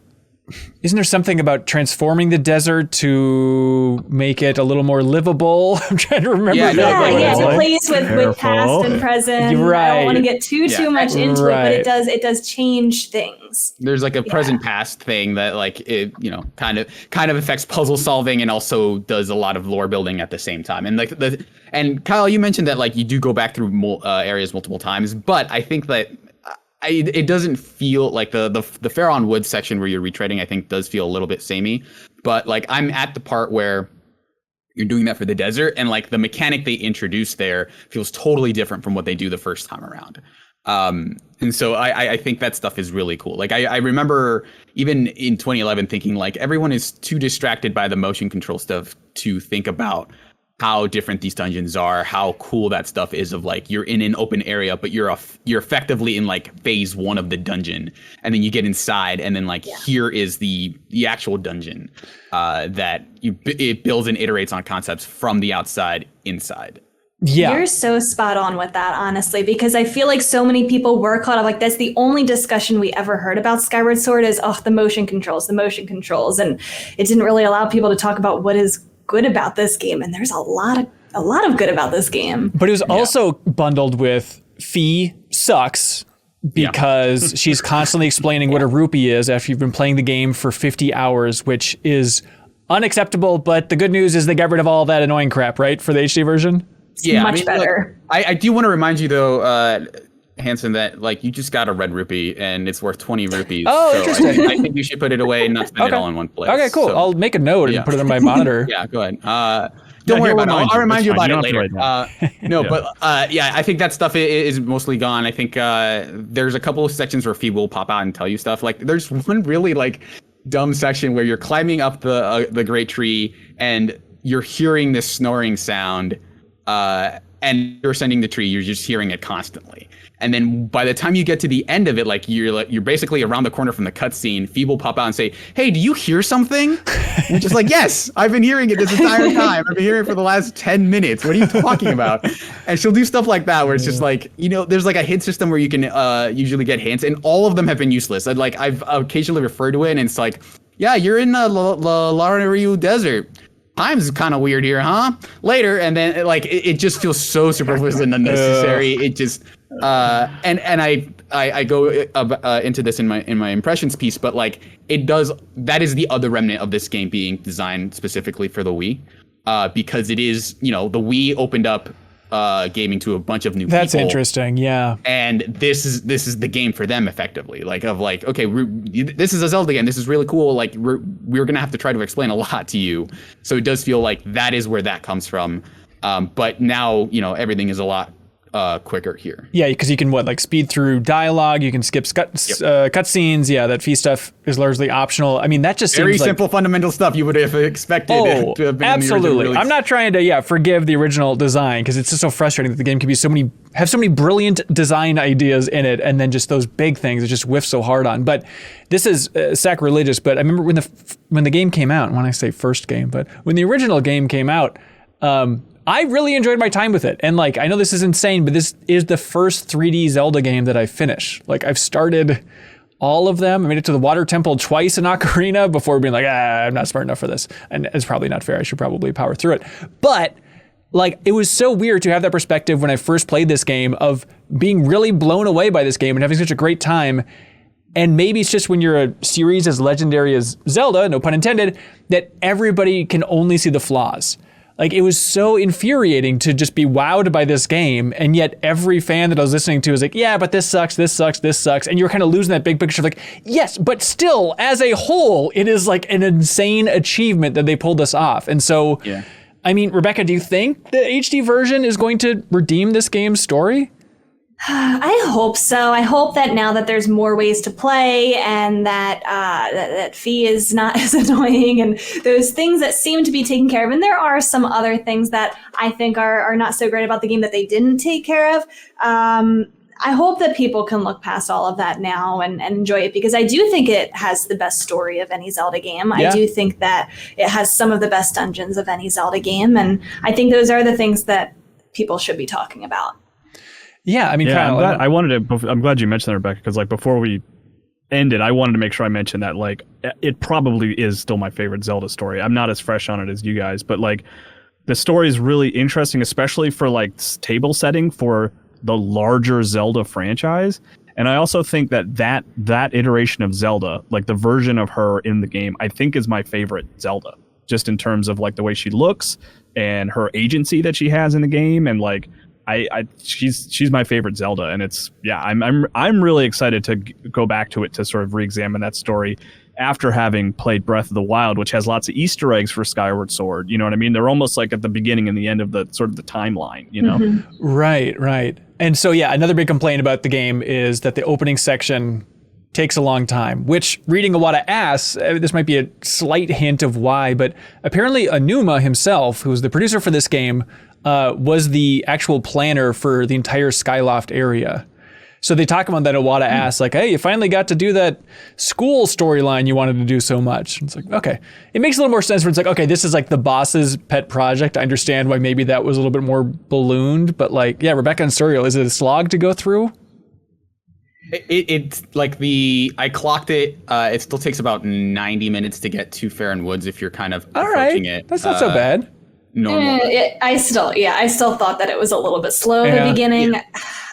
isn't there something about transforming the desert to make it a little more livable? I'm trying to remember. Yeah. It plays with past and present. Right. I don't want to get too much into it, but it does change things. There's like a present past thing that like it, kind of affects puzzle solving and also does a lot of lore building at the same time. And like and Kyle, you mentioned that like you do go back through areas multiple times, but I think that it doesn't feel like the Pharaoh Woods section where you're retreading, I think does feel a little bit samey, but like I'm at the part where you're doing that for the desert, and like the mechanic they introduced there feels totally different from what they do the first time around. And so I think that stuff is really cool. Like I remember even in 2011 thinking like everyone is too distracted by the motion control stuff to think about how different these dungeons are, how cool that stuff is of like you're in an open area, but you're effectively in like phase 1 of the dungeon, and then you get inside, and then like here is the actual dungeon that it builds and iterates on concepts from the outside inside. Yeah. You're so spot on with that, honestly, because I feel like so many people were caught up. Like that's the only discussion we ever heard about Skyward Sword is the motion controls, and it didn't really allow people to talk about what is good about this game, and there's a lot of good about this game. But it was also bundled with Fee sucks because she's constantly explaining what a rupee is after you've been playing the game for 50 hours, which is unacceptable. But the good news is they got rid of all that annoying crap, right, for the HD version? Yeah, much better. Like, I do want to remind you though, Hanson, that like you just got a red rupee and it's worth 20 rupees. Oh, so interesting. I think you should put it away and not spend it all in one place. Okay, cool. So, I'll make a note and put it on my monitor. Yeah, go ahead. Don't worry about it. I'll remind you about it later. But I think that stuff is mostly gone. I think there's a couple of sections where Fee will pop out and tell you stuff. Like there's one really like dumb section where you're climbing up the great tree and you're hearing this snoring sound, and you're ascending the tree. You're just hearing it constantly. And then by the time you get to the end of it, like you're basically around the corner from the cutscene, Fee will pop out and say, "Hey, do you hear something?" And you're just like, "Yes, I've been hearing it this entire time. I've been hearing it for the last 10 minutes. What are you talking about?" And she'll do stuff like that where it's just like, there's like a hint system where you can usually get hints, and all of them have been useless. I've occasionally referred to it, and it's like, "Yeah, you're in the Lariu Desert. Time's kind of weird here, huh?" Later, and then it just feels so superfluous and unnecessary. It just and I go into this in my impressions piece, but that is the other remnant of this game being designed specifically for the Wii, because it is the Wii opened up gaming to a bunch of new people. That's interesting, yeah. And this is the game for them effectively. Okay, this is a Zelda game. This is really cool. We're gonna have to try to explain a lot to you. So it does feel like that is where that comes from. But now everything is a lot quicker here. Yeah, because you can speed through dialogue. You can skip cutscenes. Yeah, that fee stuff is largely optional. I mean, that just seems very simple, fundamental stuff you would have expected. Oh, to have been absolutely. In the I'm not trying to forgive the original design, because it's just so frustrating that the game can be have so many brilliant design ideas in it, and then just those big things it just whiffs so hard on. But this is sacrilegious. But I remember when the game came out. When I say first game, but when the original game came out. I really enjoyed my time with it. And I know this is insane, but this is the first 3D Zelda game that I finished. I've started all of them. I made it to the Water Temple twice in Ocarina before being I'm not smart enough for this. And it's probably not fair. I should probably power through it. But it was so weird to have that perspective when I first played this game of being really blown away by this game and having such a great time. And maybe it's just when you're a series as legendary as Zelda, no pun intended, that everybody can only see the flaws. It was so infuriating to just be wowed by this game, and yet every fan that I was listening to was like, yeah, but this sucks, this sucks, this sucks. And you're kind of losing that big picture of yes, but still, as a whole, it is an insane achievement that they pulled this off. And so, yeah. I mean, Rebecca, do you think the HD version is going to redeem this game's story? I hope so. I hope that now that there's more ways to play and that that fee is not as annoying and those things that seem to be taken care of. And there are some other things that I think are not so great about the game that they didn't take care of. I hope that people can look past all of that now and enjoy it, because I do think it has the best story of any Zelda game. Yeah. I do think that it has some of the best dungeons of any Zelda game. And I think those are the things that people should be talking about. Yeah, I mean, yeah, I'm glad you mentioned that, Rebecca, because before we ended, I wanted to make sure I mentioned that it probably is still my favorite Zelda story. I'm not as fresh on it as you guys, but the story is really interesting, especially for table setting for the larger Zelda franchise. And I also think that iteration of Zelda, the version of her in the game, I think is my favorite Zelda, just in terms of the way she looks and her agency that she has in the game, and she's my favorite Zelda, and I'm really excited to go back to it to sort of re-examine that story after having played Breath of the Wild, which has lots of Easter eggs for Skyward Sword. You know what I mean? They're almost at the beginning and the end of the sort of the timeline, Mm-hmm. Right. And so, yeah, another big complaint about the game is that the opening section takes a long time, which reading Iwata asks, this might be a slight hint of why, but apparently Aonuma himself, who's the producer for this game, was the actual planner for the entire Skyloft area. So they talk about that. Iwata asks, hey, you finally got to do that school storyline you wanted to do so much. And it's okay. It makes a little more sense when it's okay, this is the boss's pet project. I understand why maybe that was a little bit more ballooned, but yeah, Rebecca and Suriel, is it a slog to go through? It's I clocked it. It still takes about 90 minutes to get to Farron Woods if you're kind of approaching it. That's not so bad. Normal. I still thought that it was a little bit slow at the beginning. Yeah.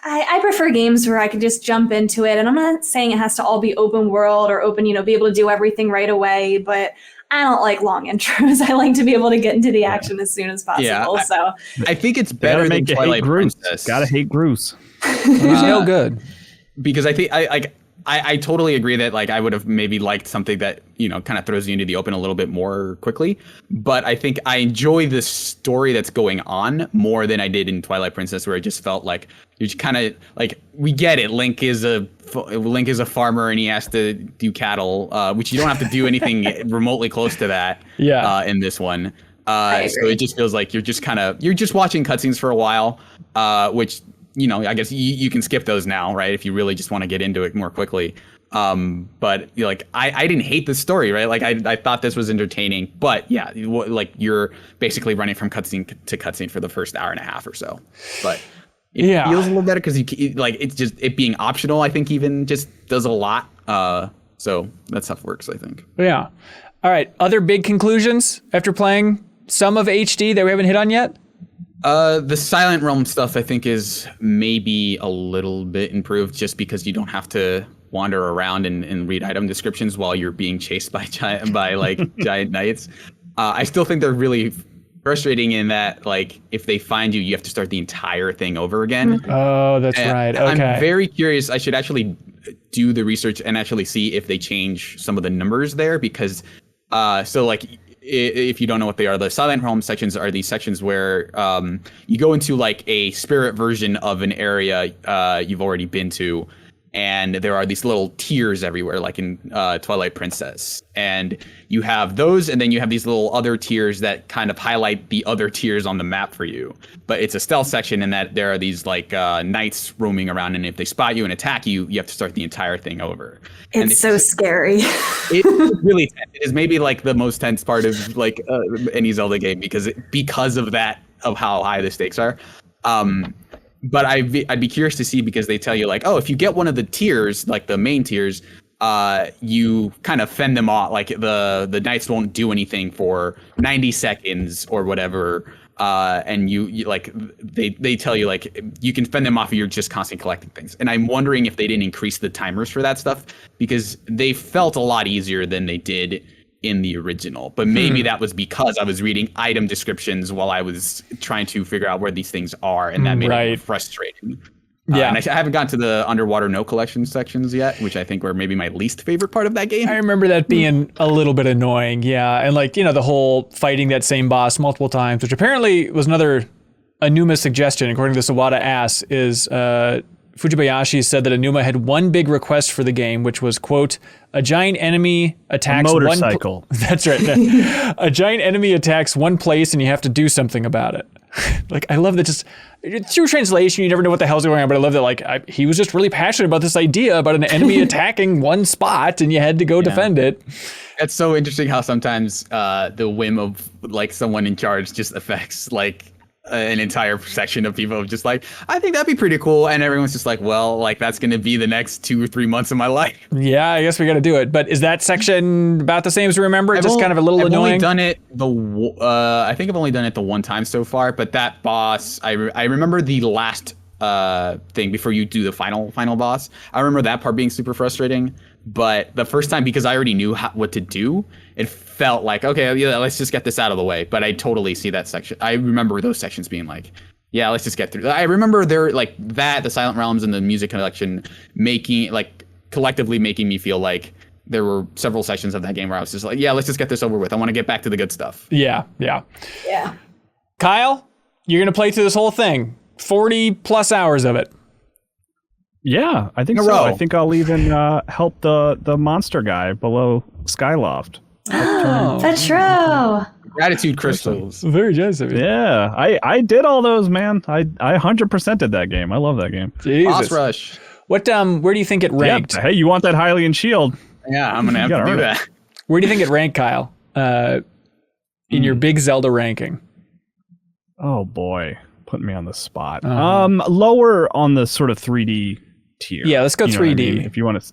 I prefer games where I can just jump into it, and I'm not saying it has to all be open world or open, be able to do everything right away, but I don't like long intros. I like to be able to get into the action as soon as possible. Yeah, I think it's better than Twilight Princess. Gotta hate Groose. He's no good. Because I think I totally agree that like I would have maybe liked something that, you know, kind of throws you into the open a little bit more quickly. But I think I enjoy the story that's going on more than I did in Twilight Princess, where it just felt like you're kind of like, we get it. Link is a farmer and he has to do cattle, which you don't have to do anything remotely close to that. In this one. So it just feels like you're just watching cutscenes for a while, which, you know, I guess you can skip those now, right? If you really just want to get into it more quickly. But you know, like I didn't hate the story, right? Like I thought this was entertaining, but yeah, like you're basically running from cutscene to cutscene for the first hour and a half or so. But it feels a little better because it's just it being optional. I think even just does a lot. So that's how it works, I think. Yeah. All right. Other big conclusions after playing some of HD that we haven't hit on yet? The Silent Realm stuff, I think, is maybe a little bit improved just because you don't have to wander around and read item descriptions while you're being chased by giant knights. I still think they're really frustrating in that, like, if they find you, you have to start the entire thing over again. Oh, that's right. Okay. I'm very curious. I should actually do the research and actually see if they change some of the numbers there, because so like, if you don't know what they are, the Silent Realm sections are these sections where you go into like a spirit version of an area you've already been to, and there are these little tiers everywhere, like in Twilight Princess. And you have those, and then you have these little other tiers that kind of highlight the other tiers on the map for you. But it's a stealth section in that there are these like knights roaming around, and if they spot you and attack you, you have to start the entire thing over. It's so scary. It's really tense. It is maybe like the most tense part of like any Zelda game because of that, of how high the stakes are. But I'd be curious to see, because they tell you like, oh, if you get one of the tiers, like the main tiers, you kind of fend them off. Like the knights won't do anything for 90 seconds or whatever. And you like they tell you like you can fend them off if you're just constantly collecting things. And I'm wondering if they didn't increase the timers for that stuff, because they felt a lot easier than they did in the original. But maybe that was because I was reading item descriptions while I was trying to figure out where these things are, and that made it frustrating. And I haven't gotten to the underwater no collection sections yet, which I think were maybe my least favorite part of that game. I remember that being a little bit annoying, and like, you know, the whole fighting that same boss multiple times, which apparently was another Anuma suggestion, according to the Sawada Ass, is Fujibayashi said that Anuma had one big request for the game, which was, quote, a giant enemy attacks a motorcycle. That's right. A giant enemy attacks one place and you have to do something about it. Like, I love that. Just true translation, you never know what the hell's going on, but I love that, like, he was just really passionate about this idea about an enemy attacking one spot and you had to go defend it. It's so interesting how sometimes the whim of like someone in charge just affects like an entire section of people just like, I think that'd be pretty cool, and everyone's just like, well, like that's going to be the next 2 or 3 months of my life. Yeah, I guess we got to do it. But is that section about the same as we remember? Just kind of a little annoying. I've only done it I think I've only done it the one time so far. But that boss, I remember the last thing before you do the final boss. I remember that part being super frustrating. But the first time, because I already knew what to do, it felt like, okay, yeah, let's just get this out of the way. But I totally see that section. I remember those sections being like, yeah, let's just get through. I remember there like that, the Silent Realms and the music collection collectively making me feel like there were several sections of that game where I was just like, yeah, let's just get this over with. I want to get back to the good stuff. Yeah. Kyle, you're going to play through this whole thing, 40 plus hours of it. Yeah, I think so. I think I'll even help the monster guy below Skyloft. Oh, Petro! Gratitude crystals. Very generous of you. Yeah, I did all those, man. I 100%ed that game. I love that game. Jesus. Boss rush. What where do you think it ranked? Yeah, hey, you want that Hylian shield? Yeah, I'm gonna have to do that. Where do you think it ranked, Kyle? In your big Zelda ranking? Oh boy, putting me on the spot. Lower on the sort of 3D tier. Yeah, let's go 3D. I mean? If you want to,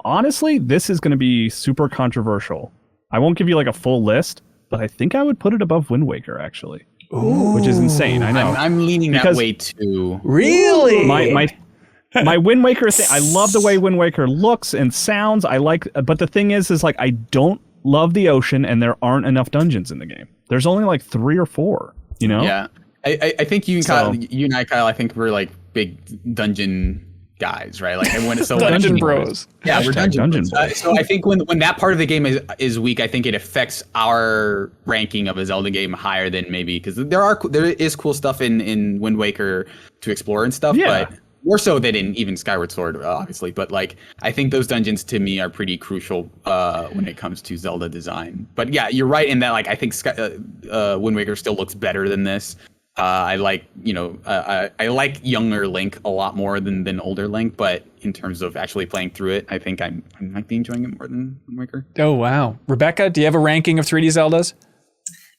honestly, this is going to be super controversial. I won't give you like a full list, but I think I would put it above Wind Waker actually. Ooh. Which is insane. I know. I'm leaning that way too. Really? My Wind Waker thing. I love the way Wind Waker looks and sounds. But the thing is like I don't love the ocean, and there aren't enough dungeons in the game. There's only like 3 or 4. You know? Yeah. I think you and I, Kyle, I think we're like big dungeon guys, right? Like and when Dungeon Bros. Yeah, we're Dungeon Bros. So I think when that part of the game is weak, I think it affects our ranking of a Zelda game higher than maybe because there is cool stuff in Wind Waker to explore and stuff, but more so than in even Skyward Sword, obviously. But like, I think those dungeons to me are pretty crucial when it comes to Zelda design. But yeah, you're right in that. Like, I think Wind Waker still looks better than this. I like, I like younger Link a lot more than older Link. But in terms of actually playing through it, I think I might be enjoying it more than Wind Waker. Oh wow, Rebecca, do you have a ranking of 3D Zeldas?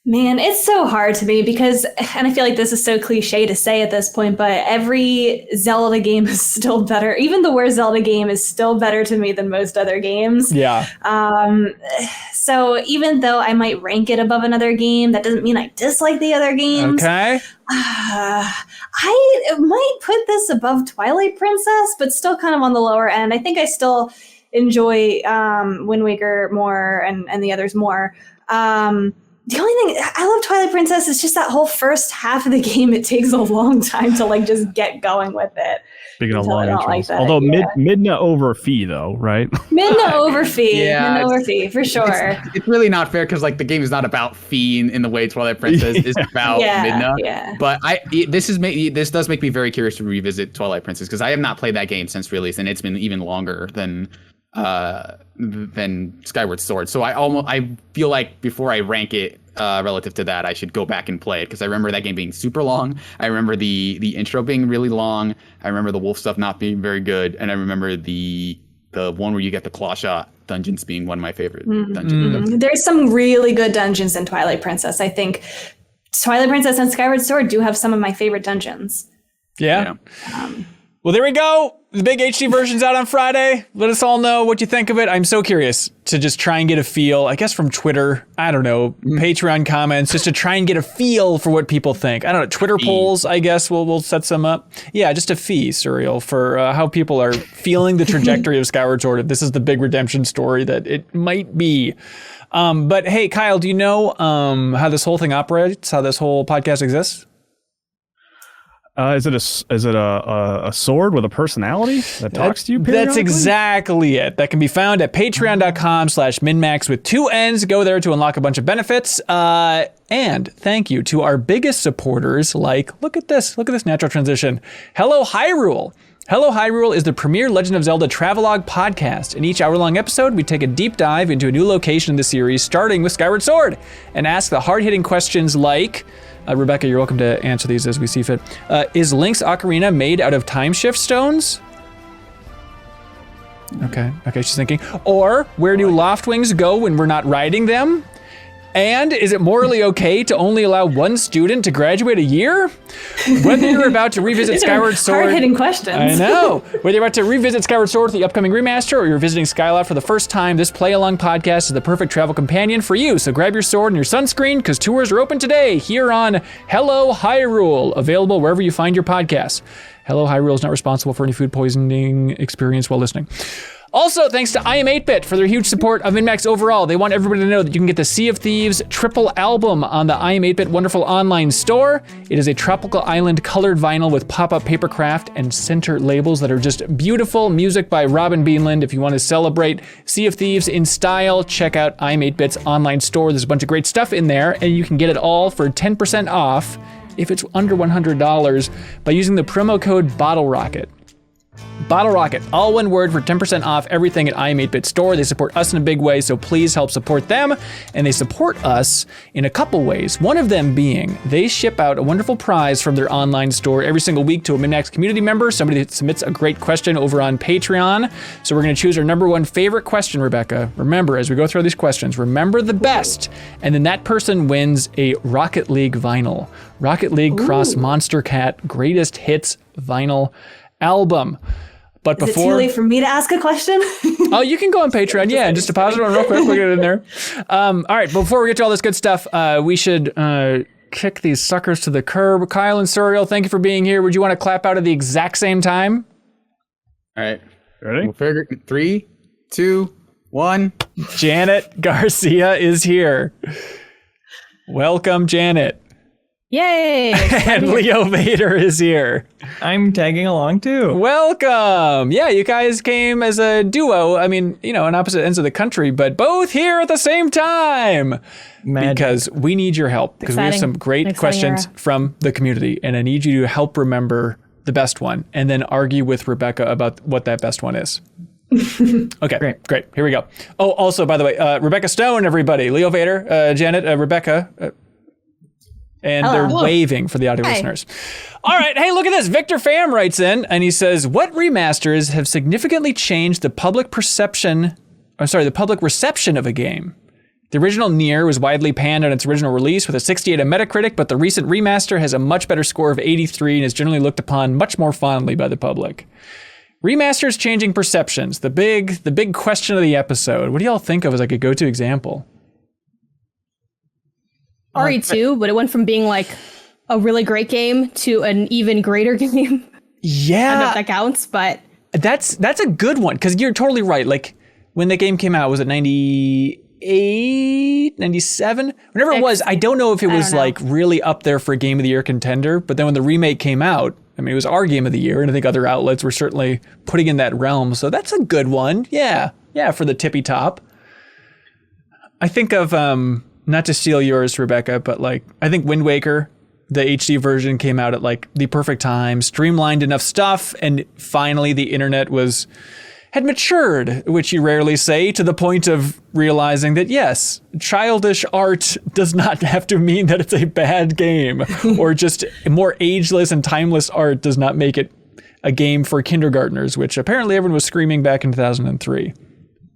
Man, it's so hard to me because, and I feel like this is so cliche to say at this point, but every Zelda game is still better. Even the worst Zelda game is still better to me than most other games. Yeah. So even though I might rank it above another game, that doesn't mean I dislike the other games. Okay. I might put this above Twilight Princess, but still kind of on the lower end. I think I still enjoy Wind Waker more and the others more. The only thing I love Twilight Princess is just that whole first half of the game. It takes a long time to like just get going with it. Speaking of long intros, like that, although Midna over fee though, right? Midna over fee, Yeah, Midna over fee for sure. It's really not fair because like the game is not about fee in the way Twilight Princess is about Midna. Yeah. But this does make me very curious to revisit Twilight Princess because I have not played that game since release, and it's been even longer than Skyward Sword. So I feel like before I rank it relative to that, I should go back and play it because I remember that game being super long. I remember the intro being really long. I remember the wolf stuff not being very good, and I remember the one where you get the claw shot dungeons being one of my favorite dungeons. There's some really good dungeons in Twilight Princess. I think Twilight Princess and Skyward Sword do have some of my favorite dungeons. Yeah. Well, there we go. The big HD version's out on Friday. Let us all know what you think of it. I'm so curious to just try and get a feel, I guess from Twitter, I don't know, Patreon comments, just to try and get a feel for what people think. I don't know, Twitter polls, I guess we'll set some up. Yeah, just a fee, Surreal, for how people are feeling the trajectory of Skyward Sword. If this is the big redemption story that it might be. But hey, Kyle, do you know how this whole thing operates, how this whole podcast exists? Is it a sword with a personality that talks to you periodically? That's exactly it. That can be found at patreon.com/MinnMax with 2 N's. Go there to unlock a bunch of benefits. And thank you to our biggest supporters like, look at this natural transition. Hello Hyrule. Hello Hyrule is the premier Legend of Zelda travelogue podcast. In each hour-long episode, we take a deep dive into a new location in the series, starting with Skyward Sword, and ask the hard-hitting questions like, Rebecca, you're welcome to answer these as we see fit. Is Link's Ocarina made out of time shift stones? Okay, she's thinking. Or, where do Loftwings go when we're not riding them? And is it morally okay to only allow one student to graduate a year? Whether you're about to revisit Skyward Sword... Hard-hitting questions. I know. Whether you're about to revisit Skyward Sword with the upcoming remaster or you're visiting Skyloft for the first time, this play-along podcast is the perfect travel companion for you. So grab your sword and your sunscreen because tours are open today here on Hello Hyrule, available wherever you find your podcasts. Hello Hyrule is not responsible for any food poisoning experience while listening. Also, thanks to I Am 8-Bit for their huge support of MinnMax overall. They want everybody to know that you can get the Sea of Thieves triple album on the I Am 8-Bit wonderful online store. It is a tropical island colored vinyl with pop-up papercraft and center labels that are just beautiful. Music by Robin Beanland. If you want to celebrate Sea of Thieves in style, check out I Am 8-Bit's online store. There's a bunch of great stuff in there, and you can get it all for 10% off if it's under $100 by using the promo code BottleRocket. Bottle Rocket, all one word for 10% off everything at I Am 8-Bit Store. They support us in a big way, so please help support them. And they support us in a couple ways. One of them being they ship out a wonderful prize from their online store every single week to a MinnMax community member, somebody that submits a great question over on Patreon. So we're going to choose our number one favorite question, Rebecca. Remember, as we go through these questions, remember the best. And then that person wins a Rocket League vinyl. Rocket League Cross Monster Cat Greatest Hits vinyl album. But Is it too late for me to ask a question? Oh, you can go on Patreon, yeah, and just deposit it real quick. We'll get it in there. All right, before we get to all this good stuff, we should kick these suckers to the curb. Kyle and Surreal, thank you for being here. Would you want to clap out at the exact same time? All right. Ready? We'll figure 3, 2, 1. Janet Garcia is here. Welcome, Janet. Yay! And Leo Vader is here. I'm tagging along too. Welcome. Yeah, you guys came as a duo. I mean, on opposite ends of the country, but both here at the same time. Magic. Because we need your help. Because we have some great questions from the community, and I need you to help remember the best one and then argue with Rebecca about what that best one is. Okay, great. Here we go. Oh, also, by the way, Rebecca Stone, everybody. Leo Vader, Janet, Rebecca. And they're waving for the audio listeners. All right. Hey, look at this. Victor Pham writes in and he says, what remasters have significantly changed the public reception of a game? The original Nier was widely panned on its original release with a 68 on Metacritic, but the recent remaster has a much better score of 83 and is generally looked upon much more fondly by the public. Remasters changing perceptions, the big question of the episode. What do y'all think of as like a go-to example? RE2, but it went from being like a really great game to an even greater game. Yeah. I don't know if that counts, but... That's a good one, because you're totally right. Like, when the game came out, was it 98, 97? Whenever it was, I don't know if it was like really up there for a Game of the Year contender, but then when the remake came out, I mean, it was our Game of the Year, and I think other outlets were certainly putting in that realm, so that's a good one. Yeah, for the tippy top. I think of... not to steal yours, Rebecca, but like, I think Wind Waker, the HD version came out at like the perfect time, streamlined enough stuff, and finally the internet had matured, which you rarely say, to the point of realizing that yes, childish art does not have to mean that it's a bad game, or just more ageless and timeless art does not make it a game for kindergartners, which apparently everyone was screaming back in 2003.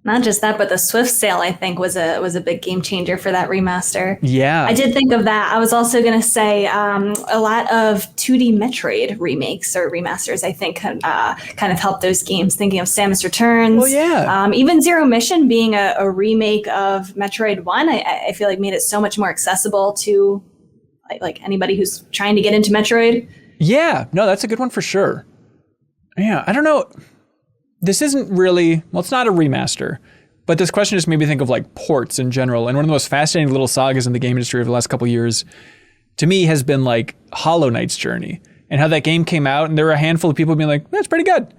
Not just that, but the Swift sale, I think, was a big game changer for that remaster. Yeah. I did think of that. I was also going to say a lot of 2D Metroid remakes or remasters, I think, kind of helped those games. Thinking of Samus Returns. Oh, yeah. Even Zero Mission being a remake of Metroid 1, I feel like made it so much more accessible to like anybody who's trying to get into Metroid. Yeah. No, that's a good one for sure. Yeah, I don't know. This isn't really, well, it's not a remaster, but this question just made me think of like ports in general. And one of the most fascinating little sagas in the game industry over the last couple of years, to me, has been like Hollow Knight's journey and how that game came out. And there were a handful of people being like, that's pretty good.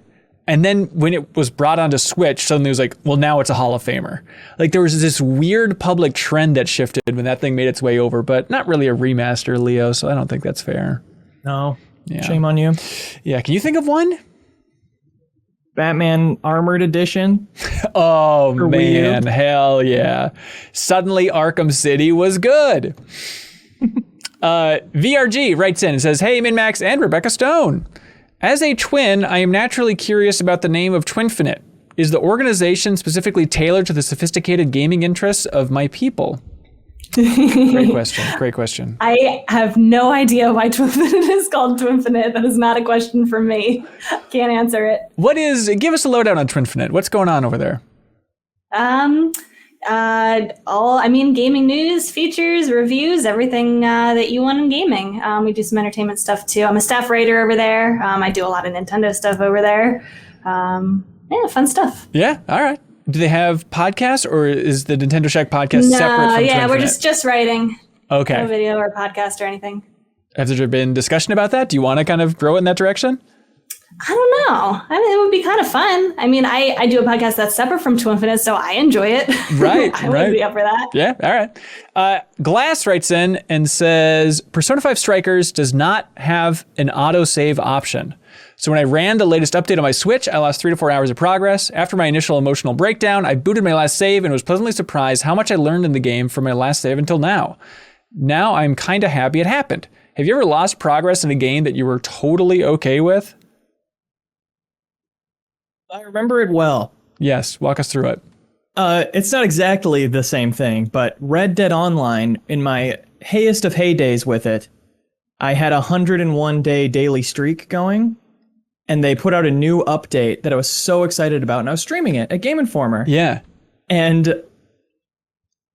And then when it was brought onto Switch, suddenly it was like, well, now it's a Hall of Famer. Like there was this weird public trend that shifted when that thing made its way over, but not really a remaster, Leo. So I don't think that's fair. No. Yeah. Shame on you. Yeah. Can you think of one? Batman Armored Edition. Oh, man. Hell yeah. Suddenly Arkham City was good. VRG writes in and says, hey, MinnMax and Rebecca Stone. As a twin, I am naturally curious about the name of Twinfinite. Is the organization specifically tailored to the sophisticated gaming interests of my people? Great question. I have no idea why Twinfinite is called Twinfinite. That is not a question for me. Can't answer it. Give us a lowdown on Twinfinite. What's going on over there? Gaming news, features, reviews, everything that you want in gaming. We do some entertainment stuff too. I'm a staff writer over there. I do a lot of Nintendo stuff over there. Fun stuff. Yeah, all right. Do they have podcasts, or is the Nintendo Shack podcast separate from yeah, Twinfinite? we're just writing. Okay. No video or podcast or anything. Has there been discussion about that? Do you want to kind of grow it in that direction? I don't know. I mean, it would be kind of fun. I mean, I do a podcast that's separate from Twinfinite, so I enjoy it. Right, I would be up for that. Yeah, all right. Glass writes in and says, Persona 5 Strikers does not have an autosave option. So when I ran the latest update on my Switch, I lost 3 to 4 hours of progress. After my initial emotional breakdown, I booted my last save and was pleasantly surprised how much I learned in the game from my last save until now. Now I'm kind of happy it happened. Have you ever lost progress in a game that you were totally okay with? I remember it well. Yes, walk us through it. It's not exactly the same thing, but Red Dead Online, in my hayest of heydays with it, I had a 101-day daily streak going, and they put out a new update that I was so excited about, and I was streaming it at Game Informer. Yeah. And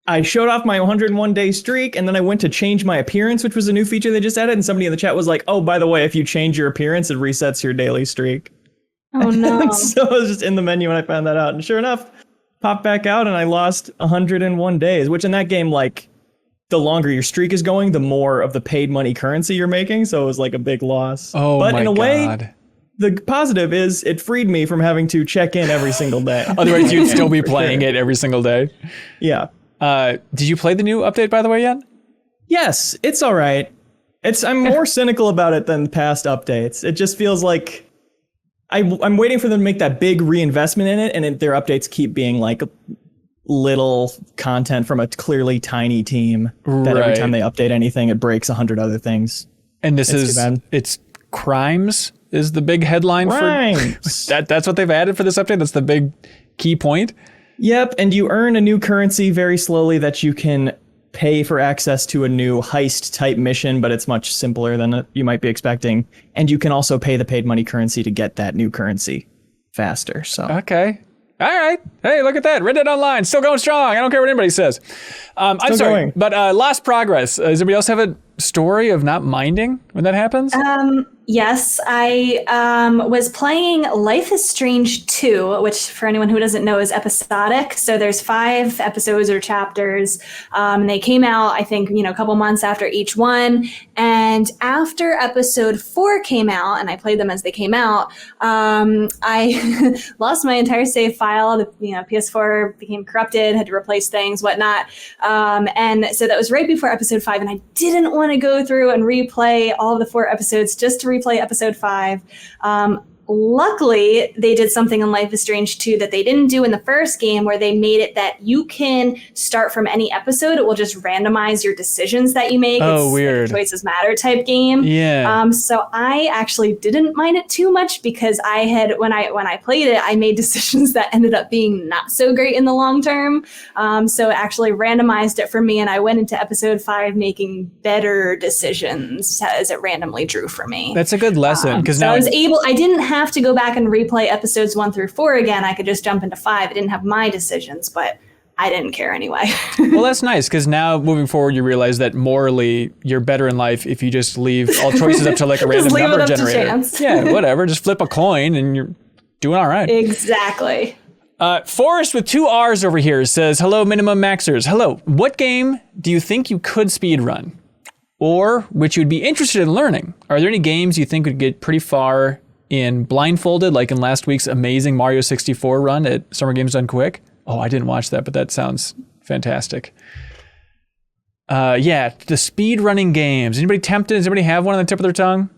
I showed off my 101-day streak, and then I went to change my appearance, which was a new feature they just added, and somebody in the chat was like, oh, by the way, if you change your appearance, it resets your daily streak. Oh, no. So I was just in the menu when I found that out, and sure enough, popped back out, and I lost 101 days, which in that game, like, the longer your streak is going, the more of the paid money currency you're making. So it was like a big loss. Oh, but my in a God. way, the positive is it freed me from having to check in every single day. Otherwise, you'd still be playing it every single day. Yeah. Did you play the new update, by the way, yet? Yes, it's all right. I'm more cynical about it than past updates. It just feels like I'm waiting for them to make that big reinvestment in it, and their updates keep being like little content from a clearly tiny team that every time they update anything, it breaks 100 other things. And it's crimes is the big headline crimes. For that's what they've added for this update. That's the big key point. Yep, and you earn a new currency very slowly that you can pay for access to a new heist type mission, but it's much simpler than you might be expecting. And you can also pay the paid money currency to get that new currency faster. So okay. All right. Hey, look at that. Red Dead Online, still going strong. I don't care what anybody says. I'm sorry, but lost progress. Does anybody else have a story of not minding when that happens? Yes, I was playing Life is Strange 2, which for anyone who doesn't know is episodic. So there's 5 episodes or chapters. And they came out, I think, a couple months after each one. And after episode 4 came out, and I played them as they came out, I lost my entire save file. The PS4 became corrupted, had to replace things, whatnot. And so that was right before episode 5, and I didn't want to go through and replay all of the 4 episodes just to replay episode 5. Luckily, they did something in Life is Strange 2 that they didn't do in the first game, where they made it that you can start from any episode. It will just randomize your decisions that you make. Oh, it's weird. Like a choices matter type game. Yeah. So I actually didn't mind it too much, because I had, when I played it, I made decisions that ended up being not so great in the long term. So it actually randomized it for me, and I went into episode 5 making better decisions as it randomly drew for me. That's a good lesson, because now I didn't have to go back and replay episodes 1 through 4 again. I could just jump into 5. I didn't have my decisions, but I didn't care anyway. Well, that's nice, because now moving forward, you realize that morally you're better in life if you just leave all choices up to like a random number generator. Yeah, whatever. Just flip a coin and you're doing all right. Exactly. Forrest with 2 R's over here says, hello, minimum maxers. Hello. What game do you think you could speedrun? Or which you'd be interested in learning? Are there any games you think would get pretty far in blindfolded, like in last week's amazing Mario 64 run at Summer Games Done Quick? Oh, I didn't watch that, but that sounds fantastic. Yeah, the speed running games. Anybody tempted? Does anybody have one on the tip of their tongue?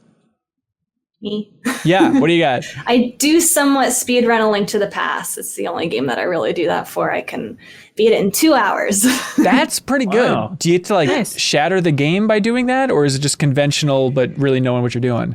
Me. Yeah, what do you got? I do somewhat speedrun A Link to the Past. It's the only game that I really do that for. I can beat it in 2 hours. That's pretty good. Wow. Do you have to shatter the game by doing that, or is it just conventional but really knowing what you're doing?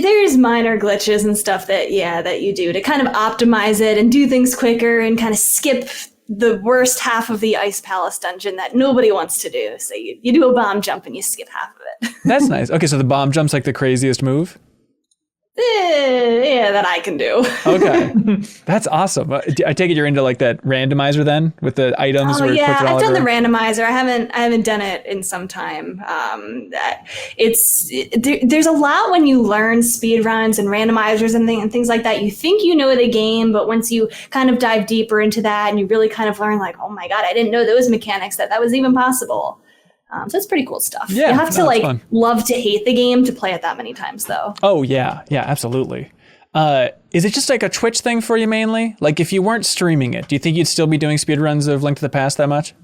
There's minor glitches and stuff that you do to kind of optimize it and do things quicker and kind of skip the worst half of the Ice Palace dungeon that nobody wants to do. So you do a bomb jump and you skip half of it. That's nice. Okay, so the bomb jump's like the craziest move? Yeah, that I can do. Okay. That's awesome. I take it you're into like that randomizer then with the items where yeah, it puts it all I've done over? The randomizer. I haven't done it in some time. There's a lot when you learn speed runs and randomizers and things like that. You think you know the game, but once you kind of dive deeper into that and you really kind of learn like, oh my God, I didn't know those mechanics, that was even possible. So it's pretty cool stuff. Yeah, you have to fun. love to hate the game to play it that many times though. Oh yeah, absolutely. Is it just like a Twitch thing for you mainly? Like if you weren't streaming it, do you think you'd still be doing speedruns of Link to the Past that much?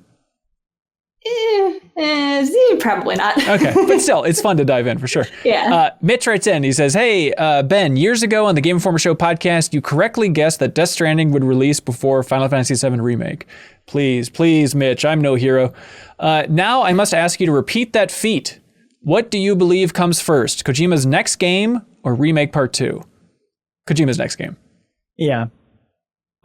Probably not. Okay, but still, it's fun to dive in for sure. Yeah. Mitch writes in, he says, hey, Ben, years ago on the Game Informer Show podcast, you correctly guessed that Death Stranding would release before Final Fantasy VII Remake. Please, Mitch, I'm no hero. Now I must ask you to repeat that feat. What do you believe comes first, Kojima's next game or Remake Part 2? Kojima's next game. Yeah,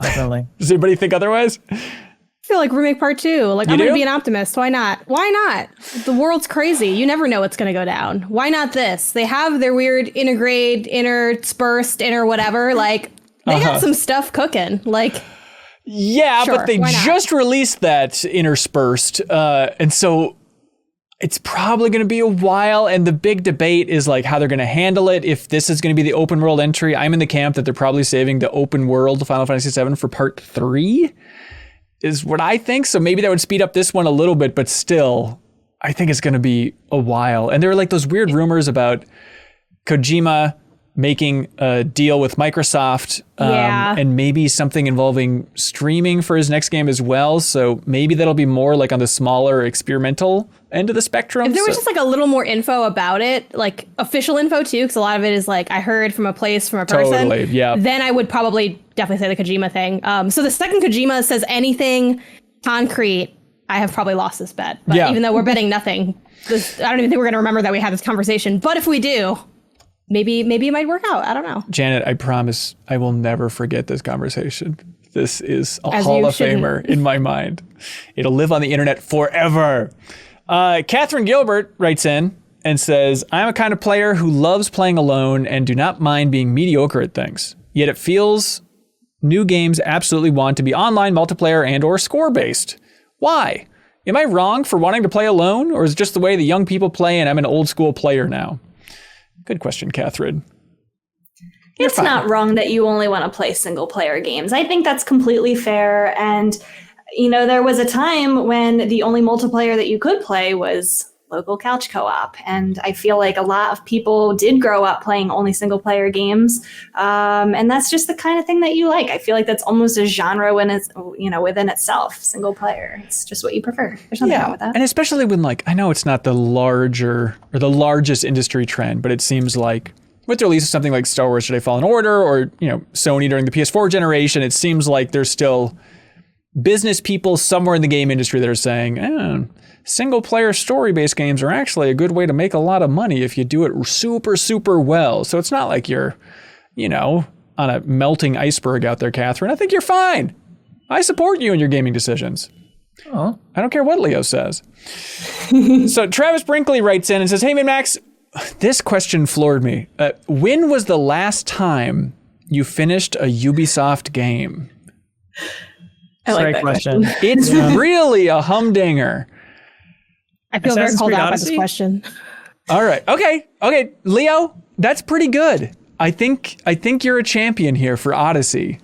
definitely. Does anybody think otherwise? I feel like Remake Part 2. Like, I'm going to be an optimist. Why not? Why not? The world's crazy. You never know what's going to go down. Why not this? They have their weird intergrade, interspersed, inner whatever. Like, they got some stuff cooking. Like, yeah, sure, but they just released that interspersed. And so it's probably going to be a while. And the big debate is like how they're going to handle it. If this is going to be the open world entry, I'm in the camp that they're probably saving the open world Final Fantasy VII for Part 3. is what I think. So maybe that would speed up this one a little bit, but still, I think it's going to be a while. And there are like those weird rumors about Kojima making a deal with Microsoft and maybe something involving streaming for his next game as well. So maybe that'll be more like on the smaller experimental end of the spectrum. If there was just like a little more info about it, like official info too, because a lot of it is like I heard from a place, from a person. Totally, yeah. Then I would probably definitely say the Kojima thing. So the second Kojima says anything concrete, I have probably lost this bet. But even though we're betting nothing, I don't even think we're going to remember that we had this conversation. But if we do, maybe it might work out. I don't know. Janet, I promise I will never forget this conversation. This is a Hall of Famer in my mind. It'll live on the internet forever. Catherine Gilbert writes in and says, I'm a kind of player who loves playing alone and do not mind being mediocre at things. Yet it feels new games absolutely want to be online, multiplayer, and or score-based. Why? Am I wrong for wanting to play alone, or is it just the way the young people play and I'm an old school player now? Good question, Catherine. It's not wrong that you only want to play single player games. I think that's completely fair. And, you know, there was a time when the only multiplayer that you could play was local couch co-op. And I feel like a lot of people did grow up playing only single player games. And that's just the kind of thing that you like. I feel like that's almost a genre when it's, you know, within itself, single player. It's just what you prefer. There's nothing wrong with that. And especially when, like, I know it's not the larger or the largest industry trend, but it seems like with the release of something like Star Wars Jedi Fallen Order or, you know, Sony during the PS4 generation, it seems like there's still business people somewhere in the game industry that are saying, single player story-based games are actually a good way to make a lot of money if you do it super, super well. So it's not like you're, you know, on a melting iceberg out there, Catherine. I think you're fine. I support you in your gaming decisions. Oh. I don't care what Leo says. So Travis Brinkley writes in and says, hey, MinnMax, this question floored me. When was the last time you finished a Ubisoft game? I like that question. It's really a humdinger. I feel very called out by this question. All right. Okay. Leo, that's pretty good. I think you're a champion here for Odyssey.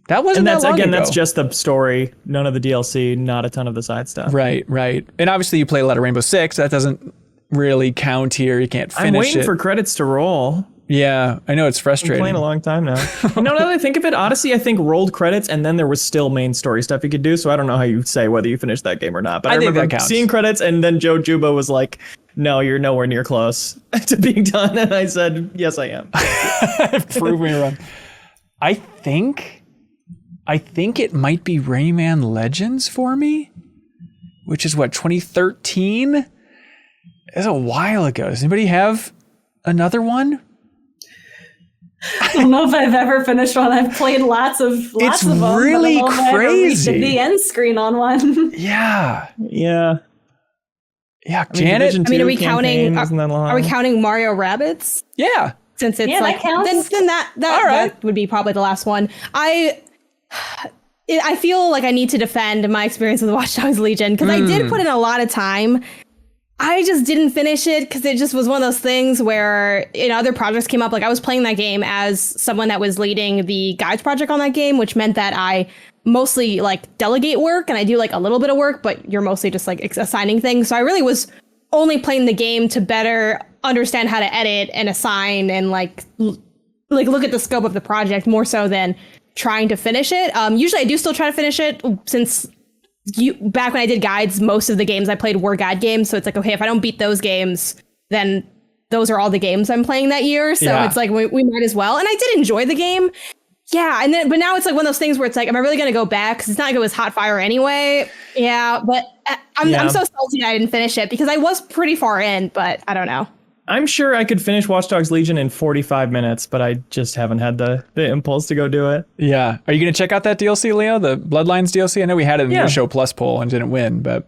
That wasn't that long ago. That's just the story. None of the DLC, not a ton of the side stuff. Right. And obviously you play a lot of Rainbow Six. That doesn't really count here. You can't finish it. I'm waiting for credits to roll. Yeah, I know it's frustrating. I'm playing a long time now. Now that I think of it, Odyssey, I think rolled credits and then there was still main story stuff you could do. So I don't know how you say whether you finished that game or not. But I remember seeing credits and then Joe Juba was like, no, you're nowhere near close to being done. And I said, yes, I am. Prove me wrong. I think it might be Rayman Legends for me, which is what, 2013? It's a while ago. Does anybody have another one? I don't know if I've ever finished one. I've played lots of them. It's really crazy. The end screen on one. Yeah. Yeah. Janet. Are we counting? Are we counting Mario Rabbids? Yeah. Since it's that counts. Then that would be probably the last one. I feel like I need to defend my experience with Watch Dogs Legion because I did put in a lot of time. I just didn't finish it because it just was one of those things where, you know, other projects came up. Like I was playing that game as someone that was leading the guides project on that game, which meant that I mostly like delegate work and I do like a little bit of work, but you're mostly just like assigning things. So I really was only playing the game to better understand how to edit and assign and like look at the scope of the project more so than trying to finish it. Usually I do still try to finish it since back when I did guides, most of the games I played were guide games. So it's like, okay, if I don't beat those games, then those are all the games I'm playing that year. So it's like, we might as well. And I did enjoy the game. Yeah. But now it's like one of those things where it's like, am I really going to go back? Because it's not like it was hot fire anyway. Yeah. But I'm so salty that I didn't finish it because I was pretty far in, but I don't know. I'm sure I could finish Watch Dogs Legion in 45 minutes, but I just haven't had the impulse to go do it. Yeah. Are you going to check out that DLC, Leo? The Bloodlines DLC? I know we had it in the Show Plus poll and didn't win, but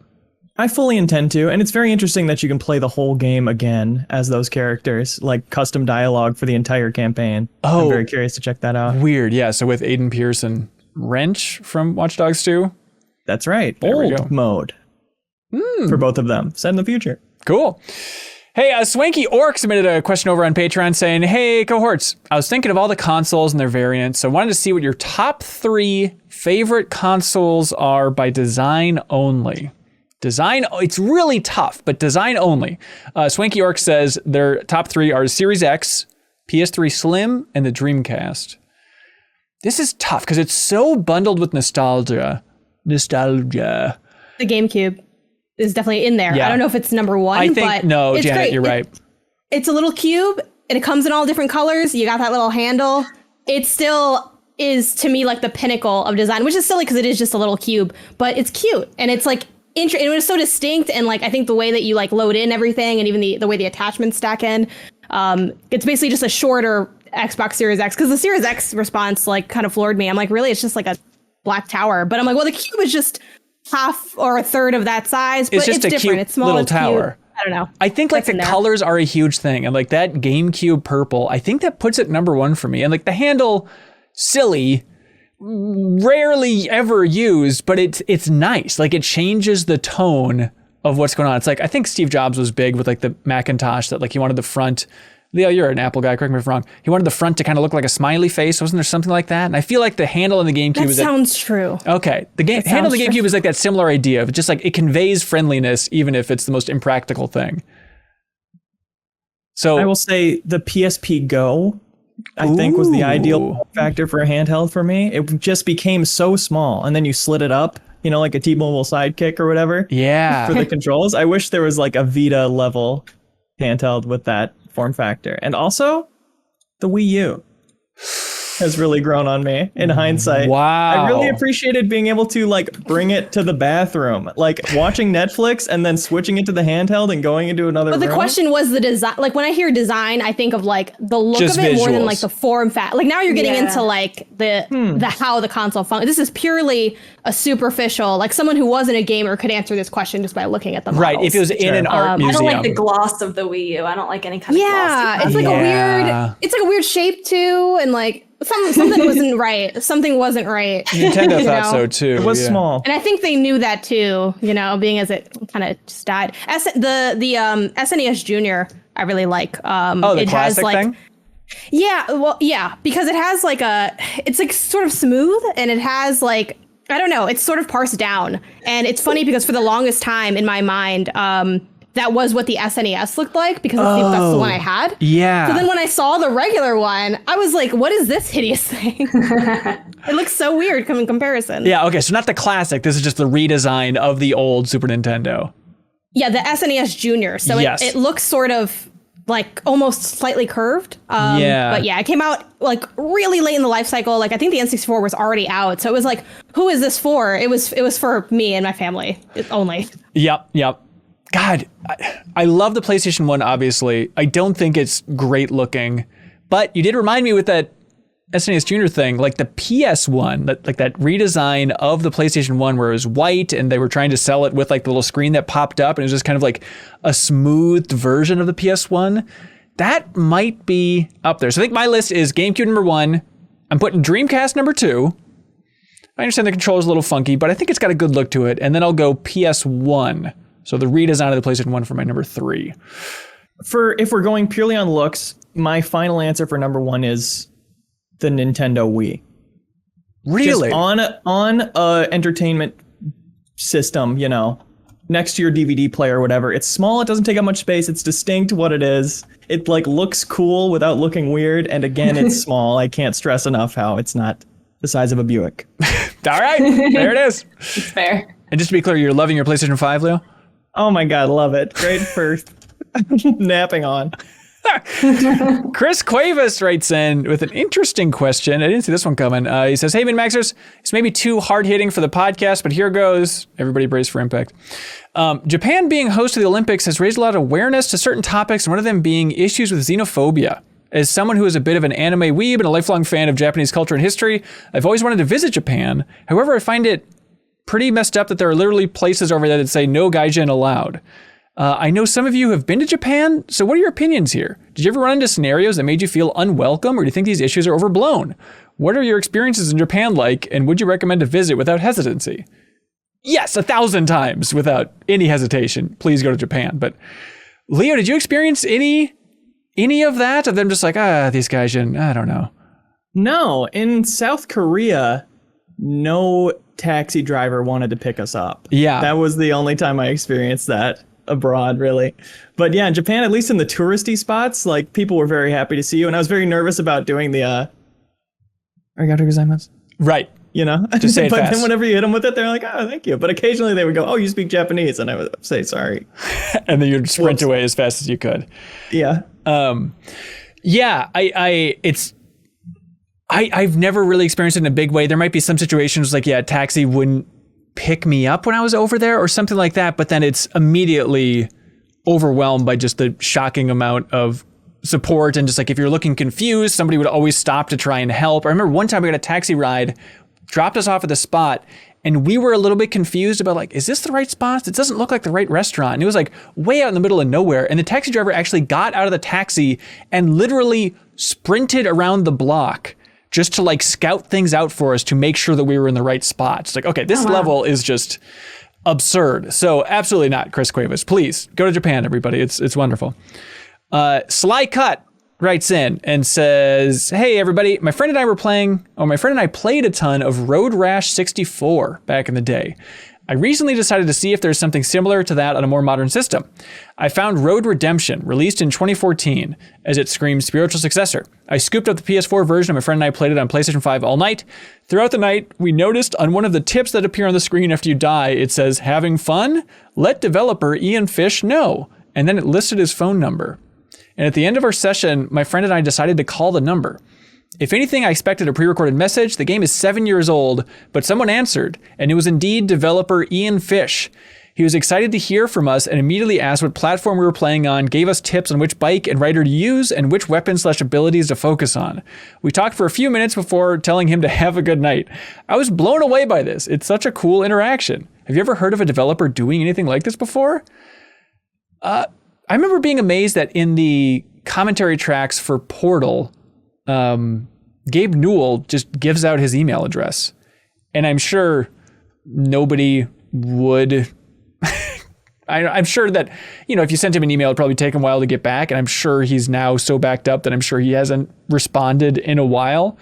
I fully intend to. And it's very interesting that you can play the whole game again as those characters, like custom dialogue for the entire campaign. I'm very curious to check that out. Weird. Yeah. So with Aiden Pierce and Wrench from Watch Dogs 2. That's right. Old mode for both of them. Set in the future. Cool. Hey, Swanky Orc submitted a question over on Patreon saying, hey, cohorts, I was thinking of all the consoles and their variants, so I wanted to see what your top 3 favorite consoles are by design only. Design, it's really tough, but design only. Swanky Orc says their top 3 are Series X, PS3 Slim, and the Dreamcast. This is tough because it's so bundled with nostalgia. The GameCube is definitely in there. Yeah. I don't know if it's number 1, but no, it's Janet, great. you're right. It's a little cube, and it comes in all different colors. You got that little handle. It still is, to me, like the pinnacle of design, which is silly because it is just a little cube, but it's cute. And it's like, it was so distinct. And like, I think the way that you like load in everything and even the way the attachments stack in, it's basically just a shorter Xbox Series X, because the Series X response like kind of floored me. I'm like, really? It's just like a black tower. But I'm like, well, the cube is just half or a third of that size, but it's just a different. cute It's small, little it's tower. Cute. I don't know. I think like the colors are a huge thing, and like that GameCube purple, I think that puts it number 1 for me. And like the handle, silly, rarely ever used, but it's nice. Like it changes the tone of what's going on. It's like, I think Steve Jobs was big with like the Macintosh, that like he wanted the front. Leo, you're an Apple guy, correct me if I'm wrong. He wanted the front to kind of look like a smiley face. Wasn't there something like that? And I feel like the handle in the GameCube that sounds true. Okay. The handle in the GameCube is like that similar idea of just like it conveys friendliness, even if it's the most impractical thing. So I will say the PSP Go, I think, was the ideal factor for a handheld for me. It just became so small, and then you slid it up, you know, like a T-Mobile Sidekick or whatever. Yeah. For the controls. I wish there was like a Vita level handheld with that form factor. And also, the Wii U has really grown on me in hindsight. Wow. I really appreciated being able to like bring it to the bathroom, like watching Netflix and then switching it to the handheld and going into another room. But the question was the design. Like when I hear design, I think of like the look Just of it more than visuals. like the form factor. Like now you're getting into like the how the console functions. This is purely a superficial, like someone who wasn't a gamer could answer this question just by looking at the models. Right. If it was in an art I museum. don't like the gloss of the Wii U. I don't like any kind of gloss. Yeah, it's like a weird. It's like a weird shape too, and like something wasn't right. Something wasn't right. Nintendo you thought know? so too. It was small. And I think they knew that too, you know, being as it kind of just died. The SNES Junior, I really like. The it classic has like, thing? Yeah, well, yeah, because it has like it's like sort of smooth, and it has like, I don't know, it's sort of parsed down. And it's funny because for the longest time in my mind, that was what the SNES looked like, because that's the one I had. Yeah. So then when I saw the regular one, I was like, what is this hideous thing? It looks so weird in comparison. Yeah, okay, so not the classic. This is just the redesign of the old Super Nintendo. Yeah, the SNES Junior. So Yes. it looks sort of like almost slightly curved. Yeah. But yeah, it came out like really late in the life cycle. Like I think the N64 was already out. So it was like, who is this for? It was for me and my family only. Yep. God, I love the PlayStation 1, obviously. I don't think it's great looking, but you did remind me with that SNES Junior thing, like the PS1, like that redesign of the PlayStation 1 where it was white and they were trying to sell it with like the little screen that popped up and it was just kind of like a smoothed version of the PS1. That might be up there. So I think my list is GameCube number 1. I'm putting Dreamcast number 2. I understand the controller's a little funky, but I think it's got a good look to it. And then I'll go PS1. So the redesign of the PlayStation 1 for my number 3. If we're going purely on looks, my final answer for number 1 is the Nintendo Wii. Really? Just on a entertainment system, you know, next to your DVD player or whatever. It's small, it doesn't take up much space, it's distinct what it is. It like looks cool without looking weird, and again, it's small. I can't stress enough how it's not the size of a Buick. All right, there it is. It's fair. And just to be clear, you're loving your PlayStation 5, Leo? Oh my God, love it. Great first. Napping on. Chris Cuevas writes in with an interesting question. I didn't see this one coming. He says, hey, MinnMaxers, it's maybe too hard-hitting for the podcast, but here goes. Everybody brace for impact. Japan being host of the Olympics has raised a lot of awareness to certain topics, and one of them being issues with xenophobia. As someone who is a bit of an anime weeb and a lifelong fan of Japanese culture and history, I've always wanted to visit Japan. However, I find it pretty messed up that there are literally places over there that say no gaijin allowed. I know some of you have been to Japan, so what are your opinions here? Did you ever run into scenarios that made you feel unwelcome, or do you think these issues are overblown? What are your experiences in Japan like, and would you recommend a visit without hesitancy? Yes, 1,000 times without any hesitation. Please go to Japan. But Leo, did you experience any of that? Of them just like, these gaijin, I don't know. No, in South Korea, no taxi driver wanted to pick us up. Yeah. That was the only time I experienced that abroad, really. But yeah, in Japan, at least in the touristy spots, like, people were very happy to see you. And I was very nervous about doing the, arigato gozaimasu. Right. You know? Just say it but fast. then whenever you hit them with it, they're like, oh, thank you. But occasionally they would go, oh, you speak Japanese. And I would say, sorry. And then you'd sprint away as fast as you could. Yeah. Yeah, I've never really experienced it in a big way. There might be some situations like, a taxi wouldn't pick me up when I was over there or something like that, but then it's immediately overwhelmed by just the shocking amount of support. And just like, if you're looking confused, somebody would always stop to try and help. I remember one time we got a taxi ride, dropped us off at the spot, and we were a little bit confused about, like, is this the right spot? It doesn't look like the right restaurant. And it was like way out in the middle of nowhere. And the taxi driver actually got out of the taxi and literally sprinted around the block just to, like, scout things out for us to make sure that we were in the right spot. It's like, okay, this level is just absurd. So absolutely not, Chris Cuevas. Please go to Japan, everybody. It's wonderful. Sly Cut writes in and says, hey, everybody, my friend and I played a ton of Road Rash 64 back in the day. I recently decided to see if there's something similar to that on a more modern system. I found Road Redemption, released in 2014, as its Scream's spiritual successor. I scooped up the PS4 version, and my friend and I played it on PlayStation 5 all night. Throughout the night, we noticed on one of the tips that appear on the screen after you die, it says, having fun? Let developer Ian Fish know. And then it listed his phone number. And at the end of our session, my friend and I decided to call the number. If anything, I expected a pre-recorded message. The game is 7 years old, but someone answered, and it was indeed developer Ian Fish. He was excited to hear from us and immediately asked what platform we were playing on, gave us tips on which bike and rider to use and which weapons/abilities to focus on. We talked for a few minutes before telling him to have a good night. I was blown away by this. It's such a cool interaction. Have you ever heard of a developer doing anything like this before? I remember being amazed that in the commentary tracks for Portal, Gabe Newell just gives out his email address. And I'm sure nobody would... I'm sure that, if you sent him an email, it'd probably take him a while to get back. And I'm sure he's now so backed up that I'm sure he hasn't responded in a while.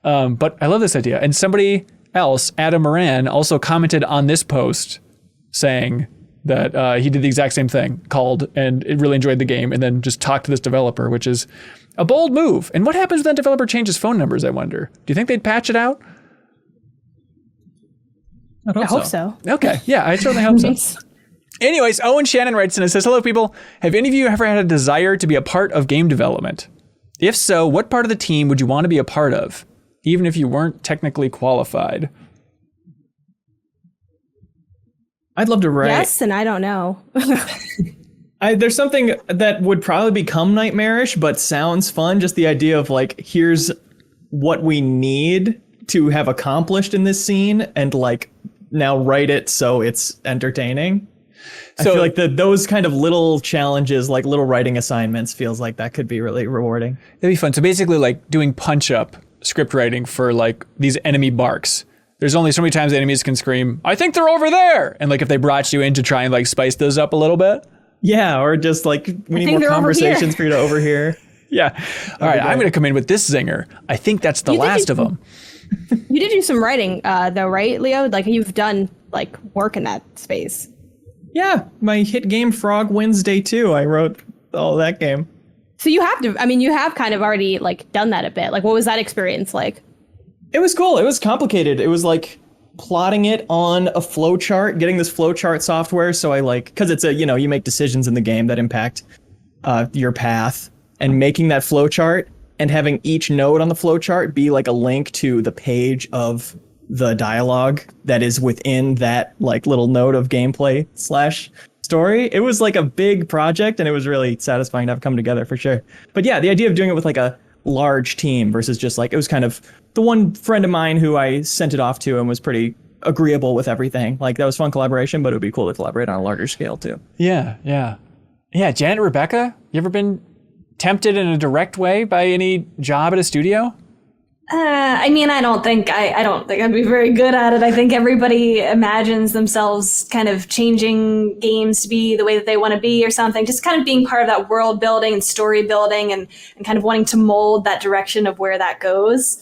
But I love this idea. And somebody else, Adam Moran, also commented on this post saying that he did the exact same thing, called and really enjoyed the game, and then just talked to this developer, which is a bold move. And what happens when that developer changes phone numbers, I wonder? Do you think they'd patch it out? I hope so. Okay, yeah, I certainly hope so. Anyways, Owen Shannon writes in and says, hello, people. Have any of you ever had a desire to be a part of game development? If so, what part of the team would you want to be a part of, even if you weren't technically qualified? I'd love to write. Yes, and I don't know. There's something that would probably become nightmarish, but sounds fun. Just the idea of, like, here's what we need to have accomplished in this scene, and, like, now write it so it's entertaining. So I feel like those kind of little challenges, like little writing assignments, feels like that could be really rewarding. That'd be fun. So basically, like, doing punch-up script writing for, like, these enemy barks. There's only so many times the enemies can scream, I think they're over there. And, like, if they brought you in to try and, like, spice those up a little bit. Yeah, or just, like, we need more conversations for you to overhear. Yeah. All right, I'm going to come in with this zinger. I think that's the last of them. You did do some writing, though, right, Leo? Like, you've done, like, work in that space. Yeah, my hit game Frog Wednesday 2. I wrote all that game. So you have to, you have kind of already, like, done that a bit. Like, what was that experience like? It was cool. It was complicated. It was like plotting it on a flowchart, getting this flowchart software. So I because it's you make decisions in the game that impact your path, and making that flowchart and having each node on the flowchart be like a link to the page of the dialogue that is within that, like, little node of gameplay / story. It was like a big project, and it was really satisfying to have come together for sure. But yeah, the idea of doing it with, like, a large team versus just, like, it was kind of the one friend of mine who I sent it off to and was pretty agreeable with everything. Like, that was fun collaboration, but it would be cool to collaborate on a larger scale too. Yeah. Janet, Rebecca, you ever been tempted in a direct way by any job at a studio? I don't think I'd be very good at it. I think everybody imagines themselves kind of changing games to be the way that they want to be or something, just kind of being part of that world building and story building and kind of wanting to mold that direction of where that goes.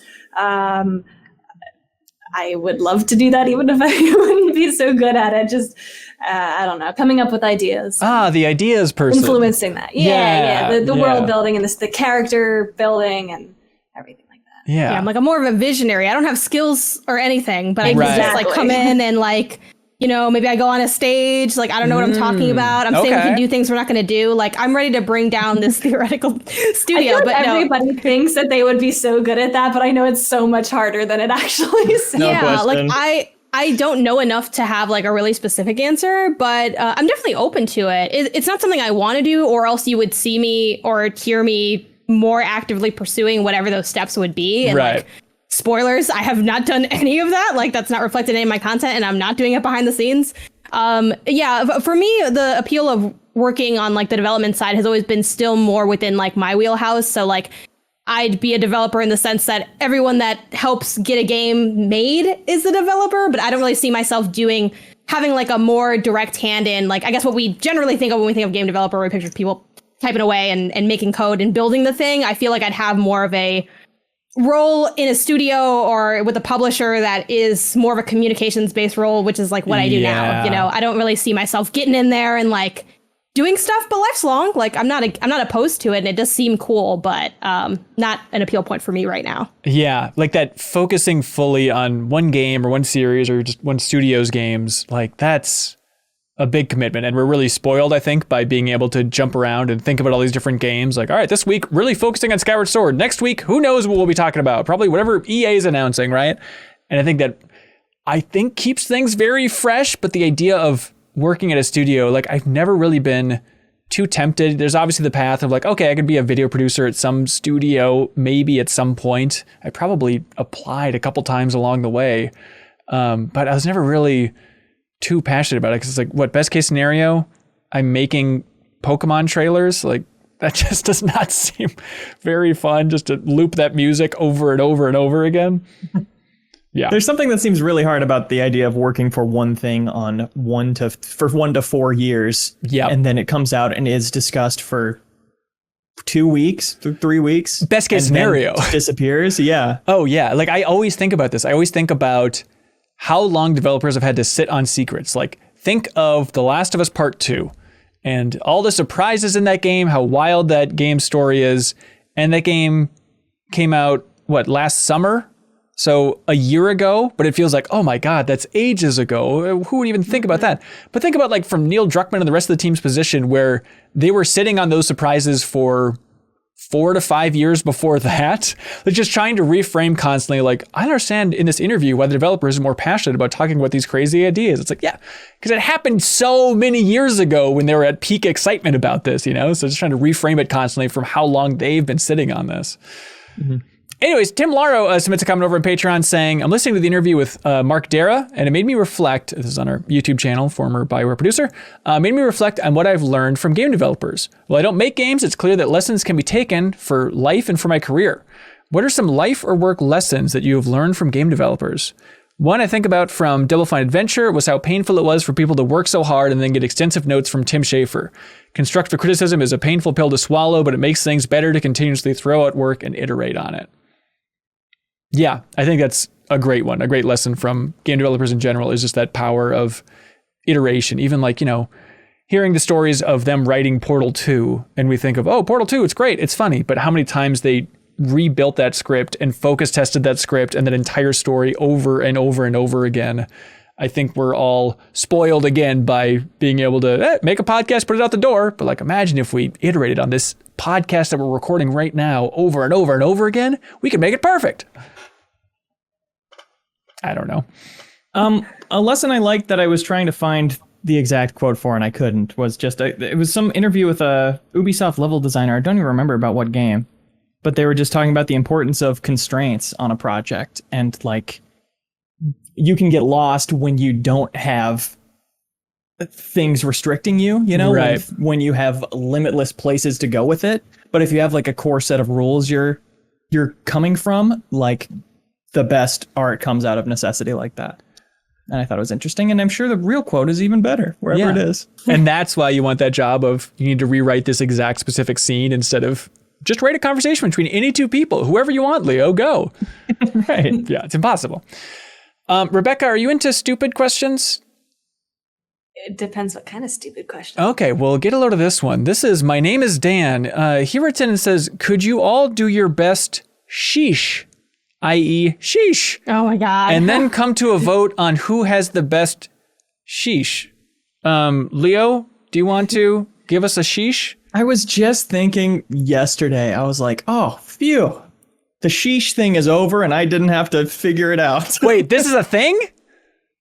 I would love to do that even if I wouldn't be so good at it. Just, I don't know, coming up with ideas. The ideas person. Influencing that. Yeah. The world building and the character building and everything like that. Yeah. I'm like, I'm more of a visionary. I don't have skills or anything, but I can just like come in and like, you know, maybe I go on a stage, like, I don't know what I'm talking about. I'm saying we can do things we're not going to do. Like, I'm ready to bring down this theoretical studio. I feel like but everybody thinks that they would be so good at that, but I know it's so much harder than it actually is. Like, I don't know enough to have like a really specific answer, but I'm definitely open to it. It's not something I want to do, or else you would see me or hear me more actively pursuing whatever those steps would be. And like, spoilers, I have not done any of that. Like, that's not reflected in any of my content, and I'm not doing it behind the scenes. For me, the appeal of working on like the development side has always been still more within like my wheelhouse. So like, I'd be a developer in the sense that everyone that helps get a game made is the developer, but I don't really see myself having like a more direct hand in, like, I guess what we generally think of when we think of game developer, where we picture people typing away and making code and building the thing. I feel like I'd have more of a role in a studio or with a publisher that is more of a communications based role, which is like what I do now. You know, I don't really see myself getting in there and like doing stuff, but life's long. Like, I'm not opposed to it, and it does seem cool, but not an appeal point for me right now. Yeah, like that focusing fully on one game or one series or just one studio's games, like that's a big commitment, and we're really spoiled, I think, by being able to jump around and think about all these different games. Like, all right, this week really focusing on Skyward Sword. Next week, who knows what we'll be talking about? Probably whatever EA is announcing, right? And I think keeps things very fresh, but the idea of working at a studio, like, I've never really been too tempted. There's obviously the path of like, okay, I could be a video producer at some studio, maybe at some point. I probably applied a couple times along the way, but I was never really too passionate about it, because it's like, what, best case scenario, I'm making Pokemon trailers? Like, that just does not seem very fun, just to loop that music over and over and over again. Yeah. There's something that seems really hard about the idea of working for one thing on 1 to 4 years. Yeah. And then it comes out and is discussed for 2 weeks, 3 weeks. Best case scenario. Disappears. Yeah. Oh, yeah. Like, I always think about this. I always think about how long developers have had to sit on secrets. Like, think of The Last of Us Part 2 and all the surprises in that game, how wild that game's story is. And that game came out, last summer? So a year ago, but it feels like, oh my God, that's ages ago. Who would even think about that? But think about, like, from Neil Druckmann and the rest of the team's position, where they were sitting on those surprises for 4 to 5 years before that. They're just trying to reframe constantly, like, I understand in this interview why the developers are more passionate about talking about these crazy ideas. It's like, yeah, because it happened so many years ago when they were at peak excitement about this, you know? So just trying to reframe it constantly from how long they've been sitting on this. Mm-hmm. Anyways, Tim Laro submits a comment over on Patreon saying, I'm listening to the interview with Mark Dara, and it made me reflect, this is on our YouTube channel, former Bioware producer, made me reflect on what I've learned from game developers. While I don't make games, it's clear that lessons can be taken for life and for my career. What are some life or work lessons that you have learned from game developers? One I think about from Double Fine Adventure was how painful it was for people to work so hard and then get extensive notes from Tim Schafer. Constructive criticism is a painful pill to swallow, but it makes things better to continuously throw out work and iterate on it. Yeah, I think that's a great one. A great lesson from game developers in general is just that power of iteration. Even, like, you know, hearing the stories of them writing Portal 2, and we think of, oh, Portal 2, it's great, it's funny, but how many times they rebuilt that script and focus tested that script and that entire story over and over and over again. I think we're all spoiled again by being able to make a podcast, put it out the door. But, like, imagine if we iterated on this podcast that we're recording right now over and over and over again, we could make it perfect. I don't know. A lesson I liked that I was trying to find the exact quote for and I couldn't was just, it was some interview with a Ubisoft level designer. I don't even remember about what game, but they were just talking about the importance of constraints on a project. And, like, you can get lost when you don't have things restricting you, you know, right. When you have limitless places to go with it. But if you have, like, a core set of rules you're coming from, like, the best art comes out of necessity like that. And I thought it was interesting. And I'm sure the real quote is even better wherever it is. And that's why you want that job of, you need to rewrite this exact specific scene instead of just write a conversation between any two people, whoever you want, Leo, go. Right. Yeah, it's impossible. Rebecca, are you into stupid questions? It depends what kind of stupid question. Okay, well, get a load of this one. This is, my name is Dan. He writes in and says, could you all do your best sheesh, i.e. sheesh, Oh my God. and then come to a vote on who has the best sheesh? Leo, do you want to give us a sheesh? I was just thinking yesterday, I was like, oh, phew. The sheesh thing is over and I didn't have to figure it out. Wait, this is a thing?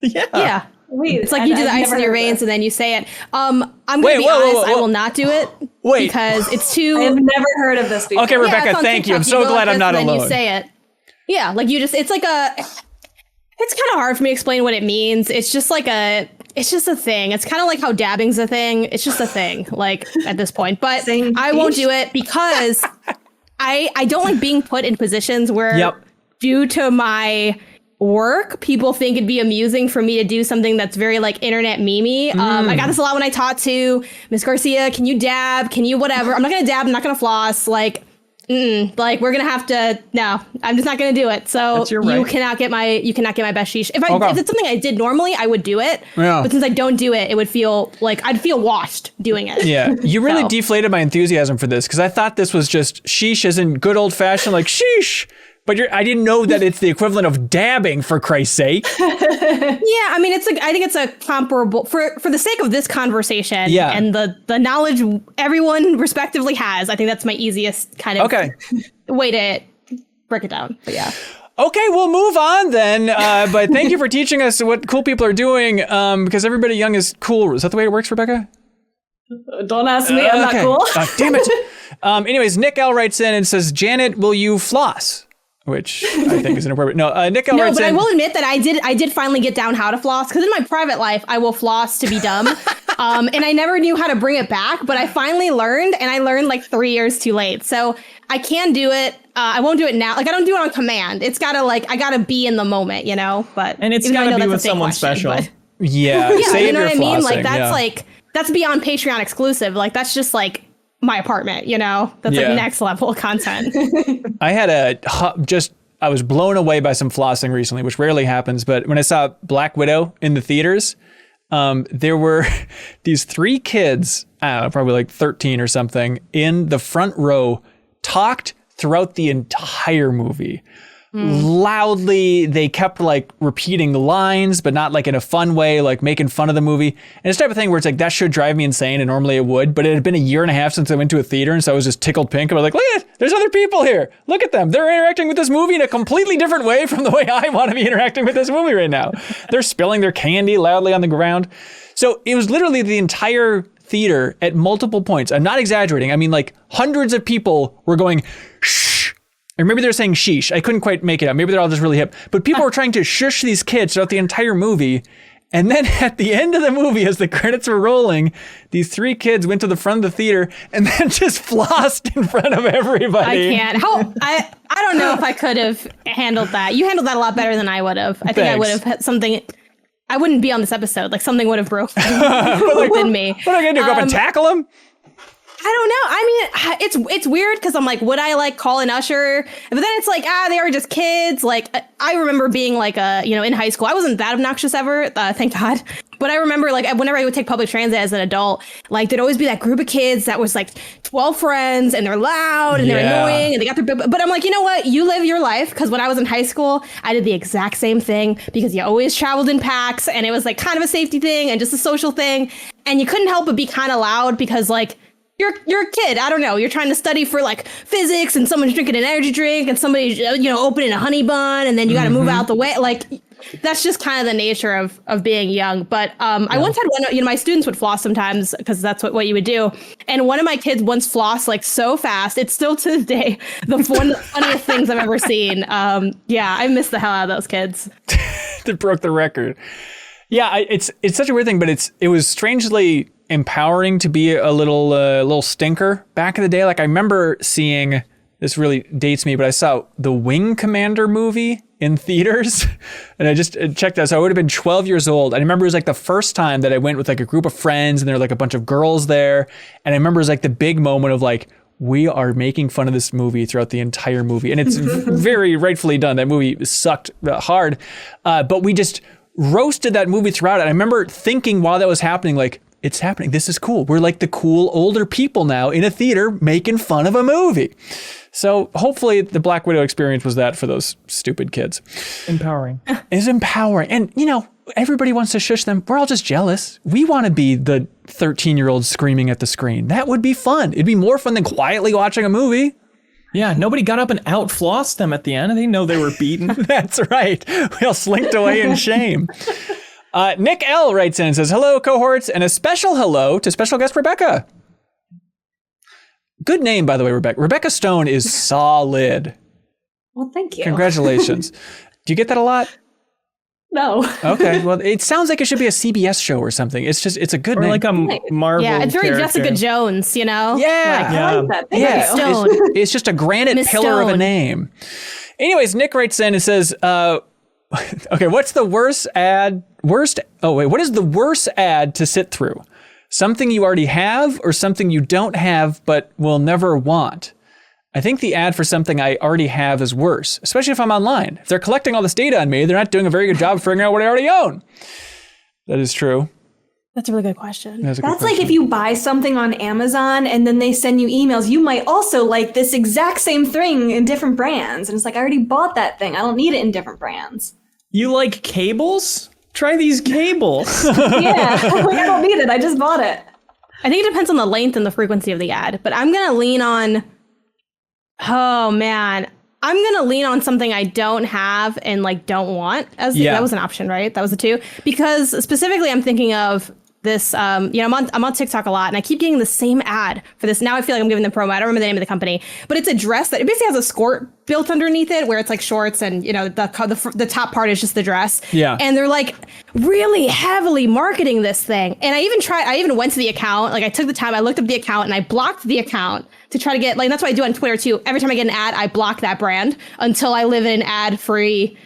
Yeah. Yeah. Wait, It's like you do the ice in your veins and then you say it. I'm going to Wait, be whoa, honest, whoa, whoa. I will not do it. Wait. Because it's too... I have never heard of this before. Okay, Yeah, Rebecca, it's on thank you. I'm TikTok. so go glad like I'm not this and alone. then you say it. Yeah, like you just... It's like a... It's kind of hard for me to explain what it means. It's just like a... It's just a thing. It's kind of like how dabbing's a thing. It's just a thing, like, at this point. But Same I won't page. do it because I don't like being put in positions where, Yep. due to my work, people think it'd be amusing for me to do something that's very, like, internet memey. I got this a lot when I taught to Miss Garcia. Can you dab? Can you whatever? I'm not going to dab. I'm not going to floss. Like, like we're gonna have to. No, I'm just not gonna do it. So That's your you right. cannot get my best sheesh. If Okay. if it's something I did normally, I would do it. Yeah. But since I don't do it, it would feel like I'd feel washed doing it. Yeah, you really So. deflated my enthusiasm for this because I thought this was just sheesh as in good old fashioned like sheesh. But I didn't know that it's the equivalent of dabbing, for Christ's sake. Yeah, I mean, I think it's a comparable for the sake of this conversation. Yeah. And the knowledge everyone respectively has. I think that's my easiest kind of Okay. way to break it down. But yeah. Okay, we'll move on then. But thank you for teaching us what cool people are doing because everybody young is cool. Is that the way it works, Rebecca? Don't ask me. I'm Okay. not cool. Damn it. Anyways, Nick L writes in and says, Janet, will you floss? Which I think is inappropriate. No, Nick L No, writes but in. I will admit that I did finally get down how to floss because in my private life I will floss to be dumb, and I never knew how to bring it back. But I finally learned, and I learned like 3 years too late. So I can do it. I won't do it now. Like I don't do it on command. It's gotta I gotta be in the moment, you know. But And it's even though I gotta know be that's with a fake someone question, special. but- Yeah, Yeah, save you know your what I mean? flossing. Like that's yeah. that's beyond Patreon exclusive. Like that's just like my apartment, you know. That's Yeah. like next level content. I had I was blown away by some flossing recently, which rarely happens. But when I saw Black Widow in the theaters, there were these 3 kids, I don't know, probably like 13 or something, in the front row, talked throughout the entire movie. Loudly, they kept like repeating the lines, but not like in a fun way, like making fun of the movie. And it's the type of thing where it's like, that should drive me insane, and normally it would, but it had been a year and a half since I went to a theater, and so I was just tickled pink. I was like, look at it, there's other people here. Look at them. They're interacting with this movie in a completely different way from the way I want to be interacting with this movie right now. They're spilling their candy loudly on the ground. So it was literally the entire theater at multiple points. I'm not exaggerating. I mean, like hundreds of people were going, shh. Or maybe they're saying sheesh. I couldn't quite make it out. Maybe they're all just really hip. But people were trying to shush these kids throughout the entire movie. And then at the end of the movie, as the credits were rolling, these 3 kids went to the front of the theater and then just flossed in front of everybody. I can't. I don't know if I could have handled that. You handled that a lot better than I would have. I think I Thanks. would have had something. I wouldn't be on this episode. Like something would have broken within me. What am I going to do? Go up and tackle him? I don't know. I mean, it's weird because I'm like, would I like call an usher? But then it's like, they were just kids. Like I remember being like in high school. I wasn't that obnoxious ever, thank God. But I remember like whenever I would take public transit as an adult, like there'd always be that group of kids that was like 12 friends and they're loud and they're annoying and they got their. But I'm like, you know what? You live your life, because when I was in high school, I did the exact same thing because you always traveled in packs and it was like kind of a safety thing and just a social thing, and you couldn't help but be kind of loud because like. You're a kid. I don't know. You're trying to study for like physics, and someone's drinking an energy drink, and somebody's opening a honey bun, and then you got to move out the way. Like that's just kind of the nature of being young. But I once had one. My students would floss sometimes because that's what you would do. And one of my kids once flossed like so fast. It's still to this day one of the funniest things I've ever seen. Yeah, I miss the hell out of those kids. That broke the record. Yeah, it's such a weird thing, but it was strangely empowering to be a little stinker back in the day. Like I remember seeing, this really dates me, but I saw the Wing Commander movie in theaters, and I just checked out. So I would have been 12 years old. And I remember it was like the first time that I went with like a group of friends, and there were like a bunch of girls there. And I remember it was like the big moment of like, we are making fun of this movie throughout the entire movie. And it's very rightfully done. That movie sucked hard. But we just roasted that movie throughout. And I remember thinking while that was happening, like, it's happening. This is cool. We're like the cool older people now in a theater making fun of a movie. So hopefully the Black Widow experience was that for those stupid kids. Empowering. It's empowering. And, you know, everybody wants to shush them. We're all just jealous. We want to be the 13-year-old screaming at the screen. That would be fun. It'd be more fun than quietly watching a movie. Yeah, nobody got up and outflossed them at the end. They know they were beaten. That's right. We all slinked away in shame. Nick L. writes in and says, hello, cohorts, and a special hello to special guest Rebecca. Good name, by the way, Rebecca. Rebecca Stone is solid. Well, thank you. Congratulations. Do you get that a lot? No. Okay. Well, it sounds like it should be a CBS show or something. It's a good or name. like a Marvel it's very character. Jessica Jones, you know? Yeah. I like that. Thank Yeah. you. Stone. It's just a granite Miss pillar of a Stone. name. Anyways, Nick writes in and says, okay, what's the worst ad? What is the worst ad to sit through? Something you already have or something you don't have but will never want? I think the ad for something I already have is worse, especially if I'm online. If they're collecting all this data on me, they're not doing a very good job of figuring out what I already own. That is true. That's a really good question. That's like if you buy something on Amazon and then they send you emails, you might also like this exact same thing in different brands. And it's like, I already bought that thing. I don't need it in different brands. You like cables? Try these cables. Yeah, like, I don't need it. I just bought it. I think it depends on the length and the frequency of the ad, but I'm going to lean on, I'm going to lean on something I don't have and like don't want. That was an option, right? That was the two. Because specifically I'm thinking of this, I'm on TikTok a lot and I keep getting the same ad for this. Now I feel like I'm giving them promo. I don't remember the name of the company, but it's a dress that it basically has a skirt built underneath it where it's like shorts and, you know, the top part is just the dress. Yeah. And they're like really heavily marketing this thing. And I even went to the account, like I took the time, I looked up the account and I blocked the account to try to get, like, that's what I do on Twitter too. Every time I get an ad, I block that brand until I live in an ad-free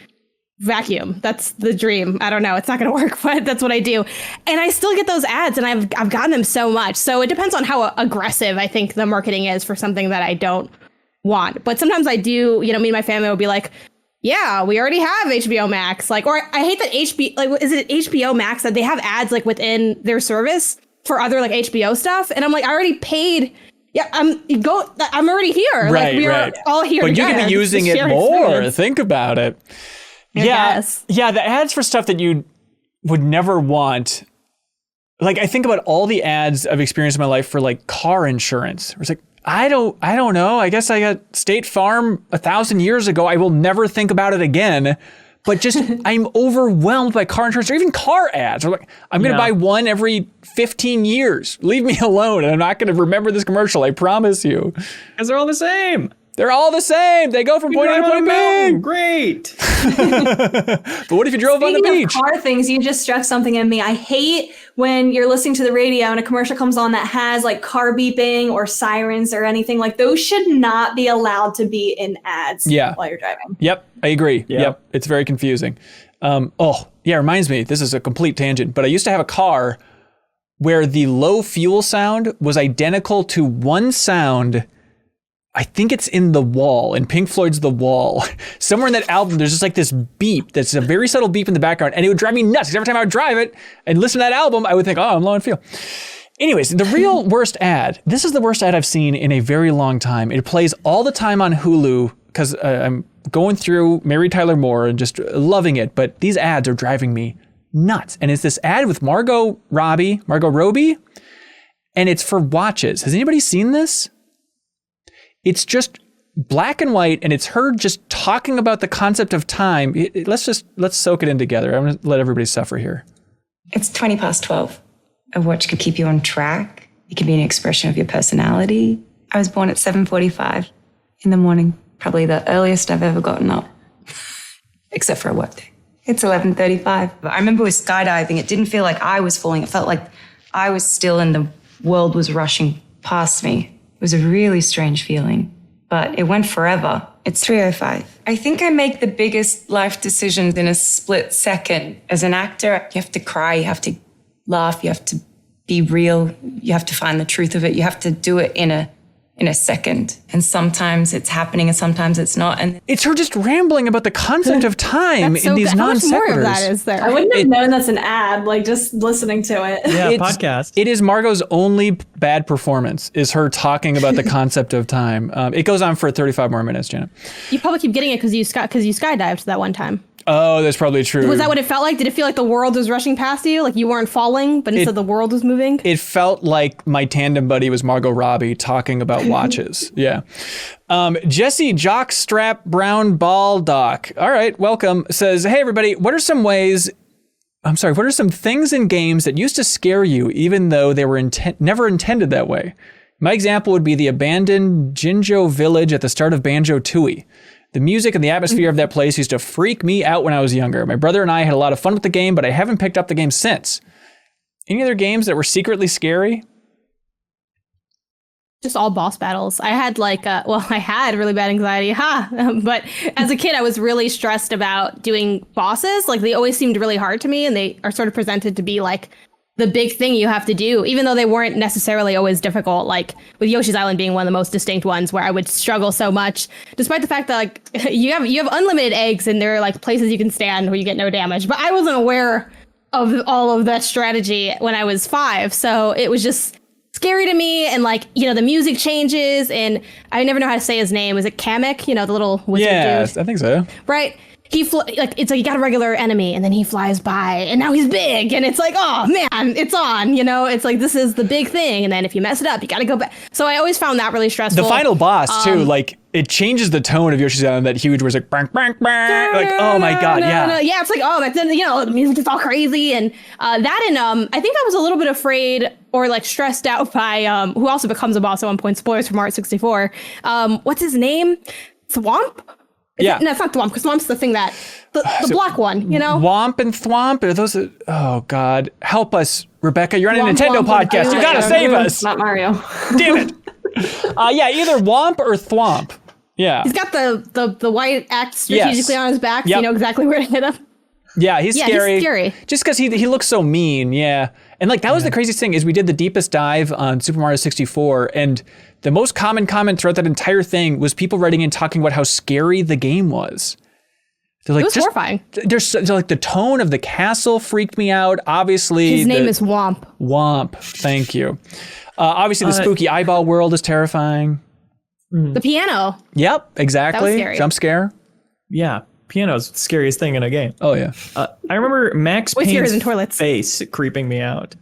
vacuum. That's the dream. I don't know. It's not going to work, but that's what I do. And I still get those ads and I've gotten them so much. So it depends on how aggressive I think the marketing is for something that I don't want. But sometimes I do, me and my family will be like, yeah, we already have HBO Max. Like, or I hate that is it HBO Max that they have ads like within their service for other like HBO stuff. And I'm like, I already paid. Yeah, I'm already here. Right, like we are all here. But together. you could be using it more. Think about it. Yes. Yeah, the ads for stuff that you would never want. Like, I think about all the ads I've experienced in my life for like car insurance. It's like, I don't know. I guess I got State Farm 1,000 years ago. I will never think about it again. But just, I'm overwhelmed by car insurance or even car ads. Or like, I'm going to buy one every 15 years. Leave me alone. And I'm not going to remember this commercial. I promise you. Because they're all the same. They're all the same. They go from point A to point B. Great. But what if you drove on the beach? Speaking of car things, you just struck something in me. I hate when you're listening to the radio and a commercial comes on that has like car beeping or sirens or anything. Like those should not be allowed to be in ads while you're driving. Yep, I agree. Yep. It's very confusing. Reminds me, this is a complete tangent, but I used to have a car where the low fuel sound was identical to one sound. I think it's in The Wall, in Pink Floyd's The Wall. Somewhere in that album, there's just like this beep that's a very subtle beep in the background, and it would drive me nuts because every time I would drive it and listen to that album, I would think, oh, I'm low on fuel. Anyways, the real worst ad, this is the worst ad I've seen in a very long time. It plays all the time on Hulu because I'm going through Mary Tyler Moore and just loving it, but these ads are driving me nuts. And it's this ad with Margot Robbie, and it's for watches. Has anybody seen this? It's just black and white, and it's her just talking about the concept of time. Let's soak it in together. I'm going to let everybody suffer here. It's 20 past 12. A watch could keep you on track. It can be an expression of your personality. I was born at 7:45 in the morning, probably the earliest I've ever gotten up, except for a work day. It's 11:35. I remember with skydiving, it didn't feel like I was falling. It felt like I was still and the world was rushing past me. It was a really strange feeling, but it went forever. It's 3:05. I think I make the biggest life decisions in a split second. As an actor, you have to cry, you have to laugh, you have to be real, you have to find the truth of it. You have to do it in a in a second. And sometimes it's happening and sometimes it's not. And it's her just rambling about the concept of time in these non sequiturs. How much more of that is there? I wouldn't have known that's an ad, like just listening to it. Yeah, podcast. It is Margot's only bad performance, is her talking about the concept of time. It goes on for 35 more minutes, Janet. You probably keep getting it because you skydived that one time. Oh, that's probably true. Was that what it felt like? Did it feel like the world was rushing past you? Like you weren't falling, but instead the world was moving? It felt like my tandem buddy was Margot Robbie talking about watches. Yeah. Jesse Jockstrap Brown Ball Doc. All right, welcome. Says, hey, everybody, what are some things in games that used to scare you even though they were never intended that way? My example would be the abandoned Jinjo village at the start of Banjo-Tooie. The music and the atmosphere of that place used to freak me out when I was younger. My brother and I had a lot of fun with the game, but I haven't picked up the game since. Any other games that were secretly scary? Just all boss battles. I had I had really bad anxiety, but as a kid, I was really stressed about doing bosses. Like they always seemed really hard to me, and they are sort of presented to be like the big thing you have to do, even though they weren't necessarily always difficult, like with Yoshi's Island being one of the most distinct ones where I would struggle so much, despite the fact that like you have unlimited eggs and there are like places you can stand where you get no damage. But I wasn't aware of all of that strategy when I was 5. So it was just scary to me. And like, the music changes and I never know how to say his name. Is it Kamek? The little wizard dude? Yeah, I think so. Right. It's like you got a regular enemy and then he flies by and now he's big and it's like, oh man, it's on, it's like, this is the big thing. And then if you mess it up, you got to go back. So I always found that really stressful. The final boss too, like it changes the tone of Yoshi's Island, that huge where it's like, bang, bang, bang. Like, oh my God. Yeah. Yeah. It's like, oh, that's, the music is all crazy. And that, and I think I was a little bit afraid or like stressed out by who also becomes a boss at one point, spoilers from Art 64. What's his name? Thwomp? No, it's not Thwomp, because Thwomp's the thing that, the black one, Womp and Thwomp, are those, oh God, help us, Rebecca, you're on a Nintendo podcast, you gotta save us. Not Mario. Damn it. Either Womp or Thwomp. Yeah. He's got the white axe strategically on his back, so you know exactly where to hit him. Yeah, he's scary. He's scary. Just because he looks so mean, yeah. And like that was the craziest thing, is we did the deepest dive on Super Mario 64, and the most common comment throughout that entire thing was people writing in talking about how scary the game was. They're like, it was horrifying. They're like, the tone of the castle freaked me out. Obviously, his name is Womp. Womp, thank you. Obviously, the spooky eyeball world is terrifying. The piano. Yep, exactly. That was scary. Jump scare. Yeah. Piano's the scariest thing in a game. Oh, yeah. I remember Max Payne's face creeping me out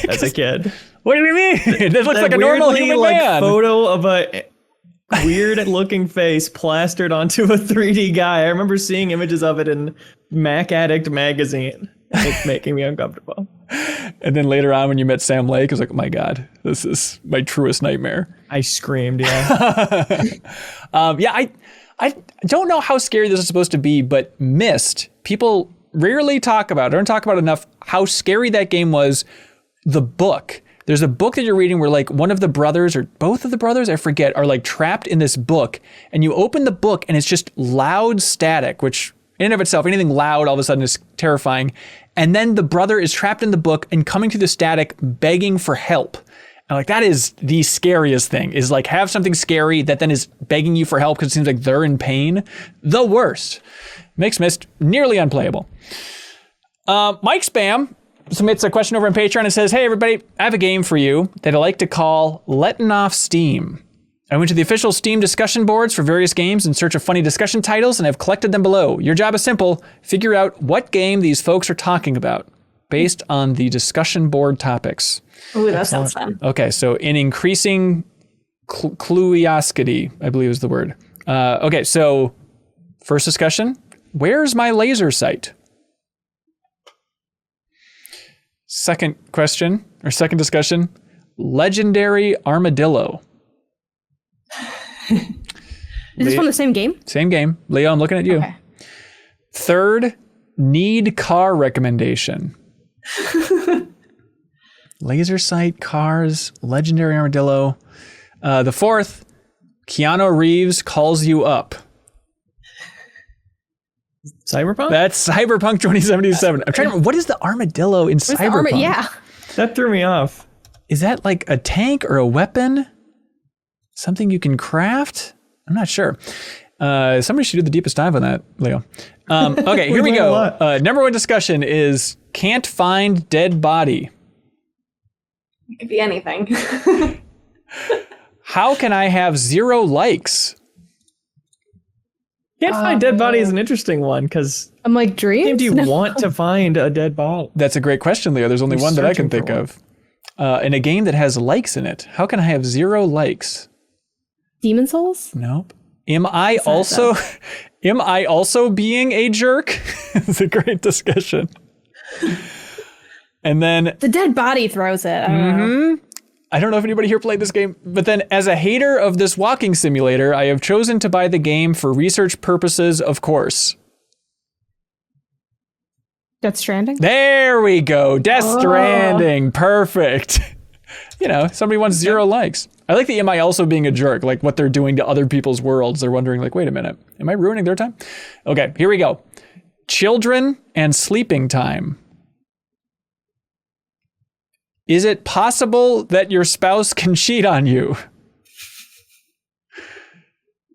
as a kid. What do you mean? It looks like a normal human man. Photo of a weird-looking face plastered onto a 3D guy. I remember seeing images of it in Mac Addict magazine. It's making me uncomfortable. And then later on when you met Sam Lake, I was like, oh my God, this is my truest nightmare. I screamed, yeah. I don't know how scary this is supposed to be, but Myst, people rarely talk about, don't talk about enough how scary that game was. The book. There's a book that you're reading where like one of the brothers or both of the brothers, I forget, are like trapped in this book, and you open the book and it's just loud static, which in and of itself, anything loud all of a sudden is terrifying. And then the brother is trapped in the book and coming through the static, begging for help. And like, that is the scariest thing, is like have something scary that then is begging you for help because it seems like they're in pain. The worst. Makes Myst nearly unplayable. Mike Spam submits a question over on Patreon and says, hey everybody, I have a game for you that I like to call Letting Off Steam. I went to the official Steam discussion boards for various games in search of funny discussion titles, and I've collected them below. Your job is simple. Figure out what game these folks are talking about based on the discussion board topics. Ooh, that sounds fun. Okay, so in increasing cluiosity, I believe is the word. Okay, so first discussion, where's my laser sight? Second question, or second discussion, legendary armadillo. Is this from the same game? Same game. Leo, I'm looking at you. Okay. Third, need car recommendation. Laser sight, cars, legendary armadillo. The fourth, Keanu Reeves calls you up. Cyberpunk? That's Cyberpunk 2077. I'm trying to remember, what is the armadillo in Cyberpunk? Yeah. That threw me off. Is that like a tank or a weapon? Something you can craft? I'm not sure. Somebody should do the deepest dive on that, Leo. Okay, here we go. Number one discussion is can't find dead body. It could be anything. How can I have 0 likes? Can't find dead body is an interesting one because I'm like, dreams? do you want to find a dead body? That's a great question, Leo. There's only one that I can think of. In a game that has likes in it, how can I have 0 likes? Demon Souls? Nope. Am I also being a jerk? It's a great discussion. And then the dead body throws it. I don't know. I don't know if anybody here played this game, but then as a hater of this walking simulator, I have chosen to buy the game for research purposes, of course. Death Stranding? There we go. Death Stranding. Perfect. Somebody wants 0 likes. I like the am I also being a jerk, like what they're doing to other people's worlds. They're wondering like, wait a minute, am I ruining their time? Okay, here we go. Children and sleeping time. Is it possible that your spouse can cheat on you?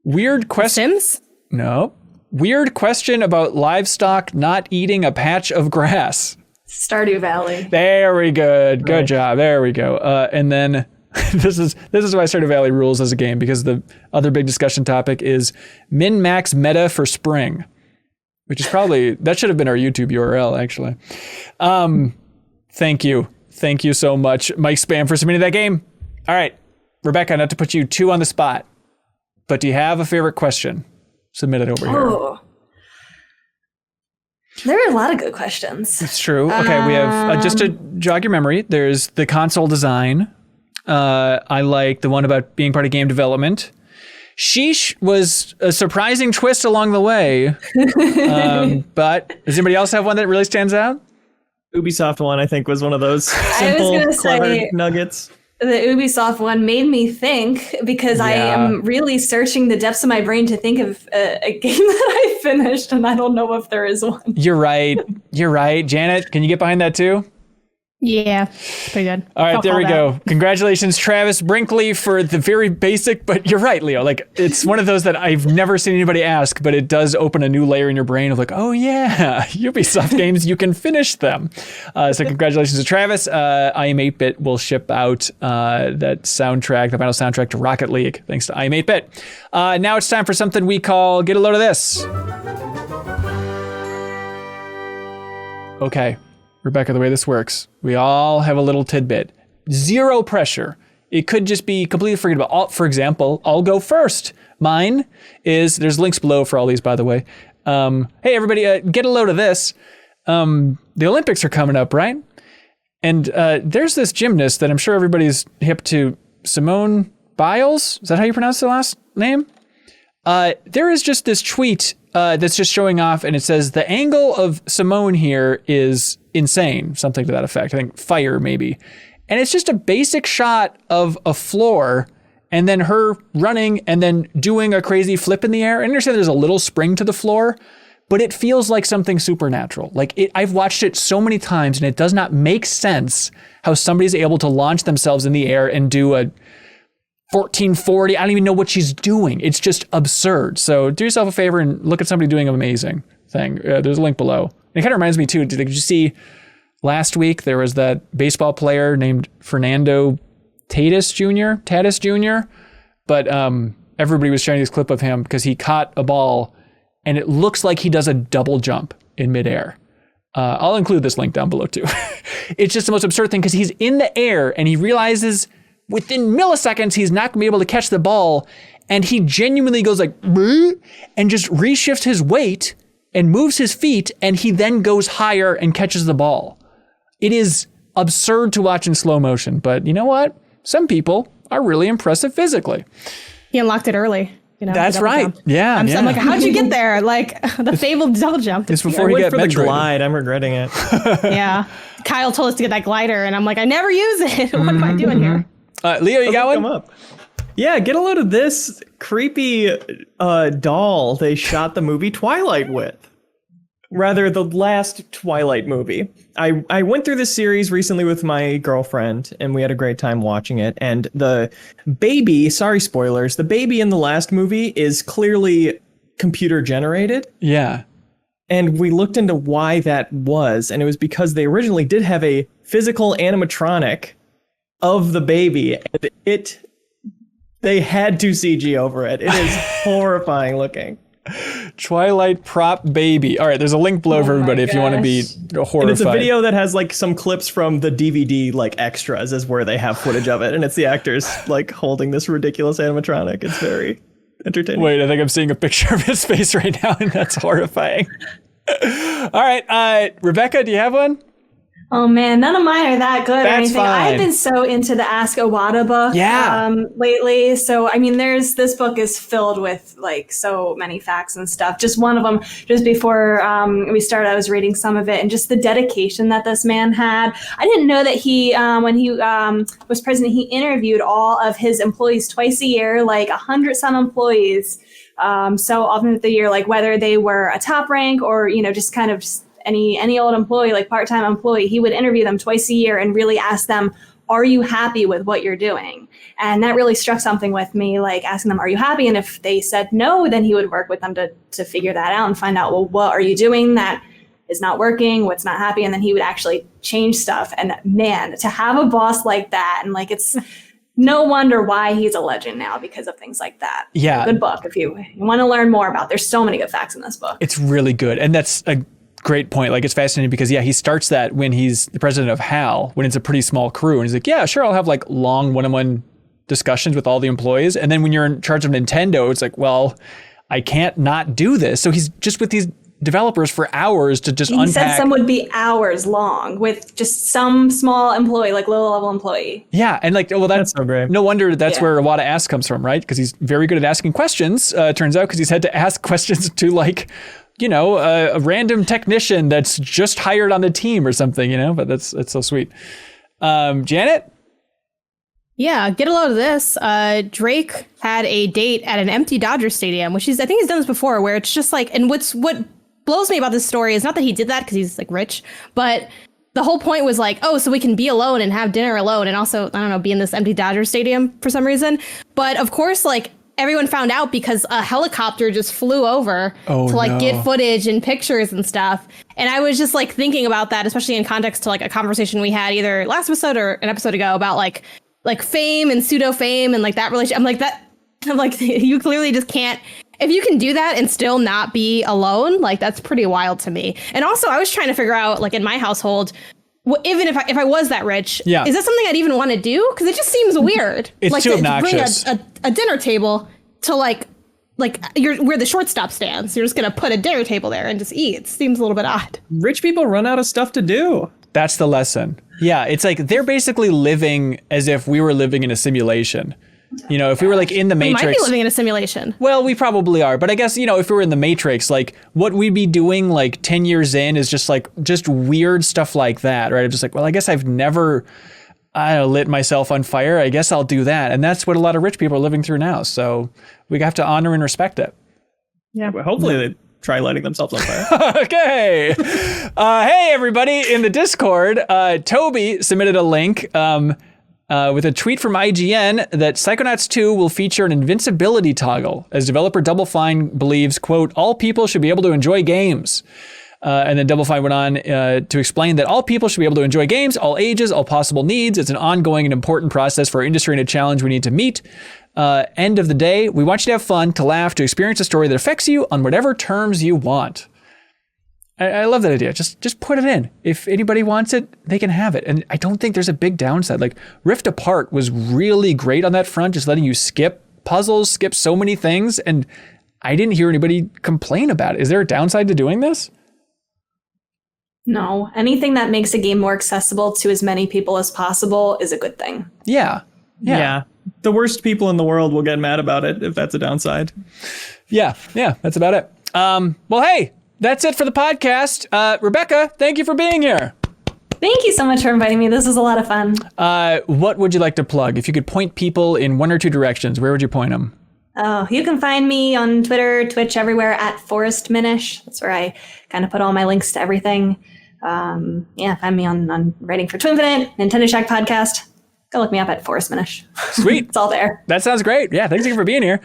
Weird question. Sims? No. Weird question about livestock not eating a patch of grass. Stardew Valley. There we go. Good job. There we go. And then this is why Stardew Valley rules as a game, because the other big discussion topic is MinnMax meta for spring, which is probably, that should have been our YouTube URL actually. Thank you. Thank you so much, Mike Spam, for submitting that game. All right, Rebecca, not to put you too on the spot, but do you have a favorite question? Submit it over here. There are a lot of good questions. It's true. Okay, we have, just to jog your memory, there's the console design. I like the one about being part of game development. Sheesh was a surprising twist along the way. But does anybody else have one that really stands out? Ubisoft one, I think, was one of those simple, clever nuggets. The Ubisoft one made me think, because I am really searching the depths of my brain to think of a game that I finished, and I don't know if there is one. You're right. Janet, can you get behind that too? Yeah, pretty good. All right, there we go. Congratulations, Travis Brinkley, for the very basic, but you're right, Leo. Like, it's one of those that I've never seen anybody ask, but it does open a new layer in your brain of like, oh yeah, Ubisoft games, you can finish them. So congratulations to Travis. I Am 8-Bit will ship out that soundtrack, the final soundtrack to Rocket League, thanks to I Am 8-Bit. Now it's time for something we call Get a Load of This. Okay. Rebecca, the way this works, we all have a little tidbit. 0 pressure. It could just be completely forgettable. For example, I'll go first. Mine is, there's links below for all these, by the way. Hey, everybody, get a load of this. The Olympics are coming up, right? And there's this gymnast that I'm sure everybody's hip to, Simone Biles. Is that how you pronounce the last name? There is just this tweet that's just showing off, and it says, the angle of Simone here is insane, something to that effect. I think fire, maybe. And it's just a basic shot of a floor, and then her running and then doing a crazy flip in the air. I understand there's a little spring to the floor, but it feels like something supernatural. I've watched it so many times, and it does not make sense how somebody's able to launch themselves in the air and do a 1440. I don't even know what she's doing. It's just absurd. So do yourself a favor and look at somebody doing an amazing thing. There's a link below. It kind of reminds me too, did you see last week there was that baseball player named Fernando Tatis Jr. But everybody was sharing this clip of him because he caught a ball and it looks like he does a double jump in midair. I'll include this link down below too. It's just the most absurd thing because he's in the air and he realizes within milliseconds he's not gonna be able to catch the ball, and he genuinely goes like and just reshifts his weight and moves his feet, and he then goes higher and catches the ball. It is absurd to watch in slow motion, but you know what? Some people are really impressive physically. He unlocked it early. That's right. Jump. Yeah, I'm like, how'd you get there? Like the fabled double jump. It's before he got for the glide. I'm regretting it. Yeah, Kyle told us to get that glider, and I'm like, I never use it. What am I doing here? Leo, you got one? Come up. Yeah, get a load of this creepy doll they shot the movie Twilight with. Rather, the last Twilight movie. I went through this series recently with my girlfriend, and we had a great time watching it. And the baby, sorry, spoilers, the baby in the last movie is clearly computer generated. Yeah. And we looked into why that was, and it was because they originally did have a physical animatronic of the baby, and they had to CG over it. It is horrifying looking. Twilight prop baby. All right, there's a link below for everybody if you want to be horrified. And it's a video that has like some clips from the DVD like extras is where they have footage of it, and it's the actors like holding this ridiculous animatronic. It's very entertaining. Wait, I think I'm seeing a picture of his face right now, and that's horrifying. All right, Rebecca, do you have one? Oh man, none of mine are that good or That's anything. fine. I've been so into the Ask Iwata book lately. So I mean, this book is filled with like so many facts and stuff. Just one of them, just before we started, I was reading some of it, and just the dedication that this man had. I didn't know that he, when he was president, he interviewed all of his employees twice a year, like 100-some employees. So often of the year, like whether they were a top rank or just kind of any old employee, like part-time employee, he would interview them twice a year and really ask them, are you happy with what you're doing? And that really struck something with me, like asking them, are you happy? And if they said no, then he would work with them to figure that out and find out, well, what are you doing that is not working? What's not happy? And then he would actually change stuff. And man, to have a boss like that, and like it's no wonder why he's a legend now because of things like that. Yeah. Good book if you want to learn more about. There's so many good facts in this book. It's really good. And that's a great point. Like, it's fascinating because, he starts that when he's the president of HAL, when it's a pretty small crew. And he's like, yeah, sure, I'll have like long one-on-one discussions with all the employees. And then when you're in charge of Nintendo, it's like, well, I can't not do this. So he's just with these developers for hours to just unpack. He said some would be hours long with just some small employee, like low-level employee. Yeah, and like, well, that's so great. No wonder that's where a lot of ask comes from, right? Because he's very good at asking questions. Turns out, because he's had to ask questions to like, a random technician that's just hired on the team or something, but it's so sweet. Janet? Yeah, get a load of this. Drake had a date at an empty Dodger stadium, which I think he's done this before, where it's just like, and what blows me about this story is not that he did that because he's like rich, but the whole point was like, oh, so we can be alone and have dinner alone and also, I don't know, be in this empty Dodger stadium for some reason. But of course, like, everyone found out because a helicopter just flew over to get footage and pictures and stuff. And I was just like thinking about that, especially in context to like a conversation we had either last episode or an episode ago about like fame and pseudo fame and like that relationship. I'm like, you clearly just can't. If you can do that and still not be alone, like that's pretty wild to me. And also I was trying to figure out, like in my household, even if I was that rich, is that something I'd even want to do? Because it just seems weird. It's like too obnoxious. To bring a dinner table to like you're where the shortstop stands. You're just gonna put a dinner table there and just eat. It seems a little bit odd. Rich people run out of stuff to do. That's the lesson. Yeah, it's like they're basically living as if we were living in a simulation. If we were like in the Matrix. We might be living in a simulation. Well, we probably are. But I guess, if we were in the Matrix, like what we'd be doing like 10 years in is just weird stuff like that, right? I'm just like, well, I guess I've never lit myself on fire. I guess I'll do that. And that's what a lot of rich people are living through now. So we have to honor and respect it. Yeah. Well, hopefully they try lighting themselves on fire. Okay. Hey, everybody in the Discord, Toby submitted a link with a tweet from IGN that Psychonauts 2 will feature an invincibility toggle, as developer Double Fine believes, quote, all people should be able to enjoy games. And then Double Fine went on to explain that all people should be able to enjoy games, all ages, all possible needs. It's an ongoing and important process for our industry and a challenge we need to meet. End of the day, we want you to have fun, to laugh, to experience a story that affects you on whatever terms you want. I love that idea. Just put it in. If anybody wants it, they can have it. And I don't think there's a big downside. Like Rift Apart was really great on that front, just letting you skip puzzles, skip so many things. And I didn't hear anybody complain about it. Is there a downside to doing this? No. Anything that makes a game more accessible to as many people as possible is a good thing. Yeah. The worst people in the world will get mad about it if that's a downside. Yeah, that's about it. Well, hey, that's it for the podcast. Rebecca, thank you for being here. Thank you so much for inviting me. This was a lot of fun. What would you like to plug? If you could point people in one or two directions, where would you point them? Oh, you can find me on Twitter, Twitch, everywhere at ForestMinish. That's where I kind of put all my links to everything. Find me on Writing for Twinfinite, Nintendo Shack Podcast. Go look me up at ForestMinish. Sweet. It's all there. That sounds great. Yeah, thanks again for being here.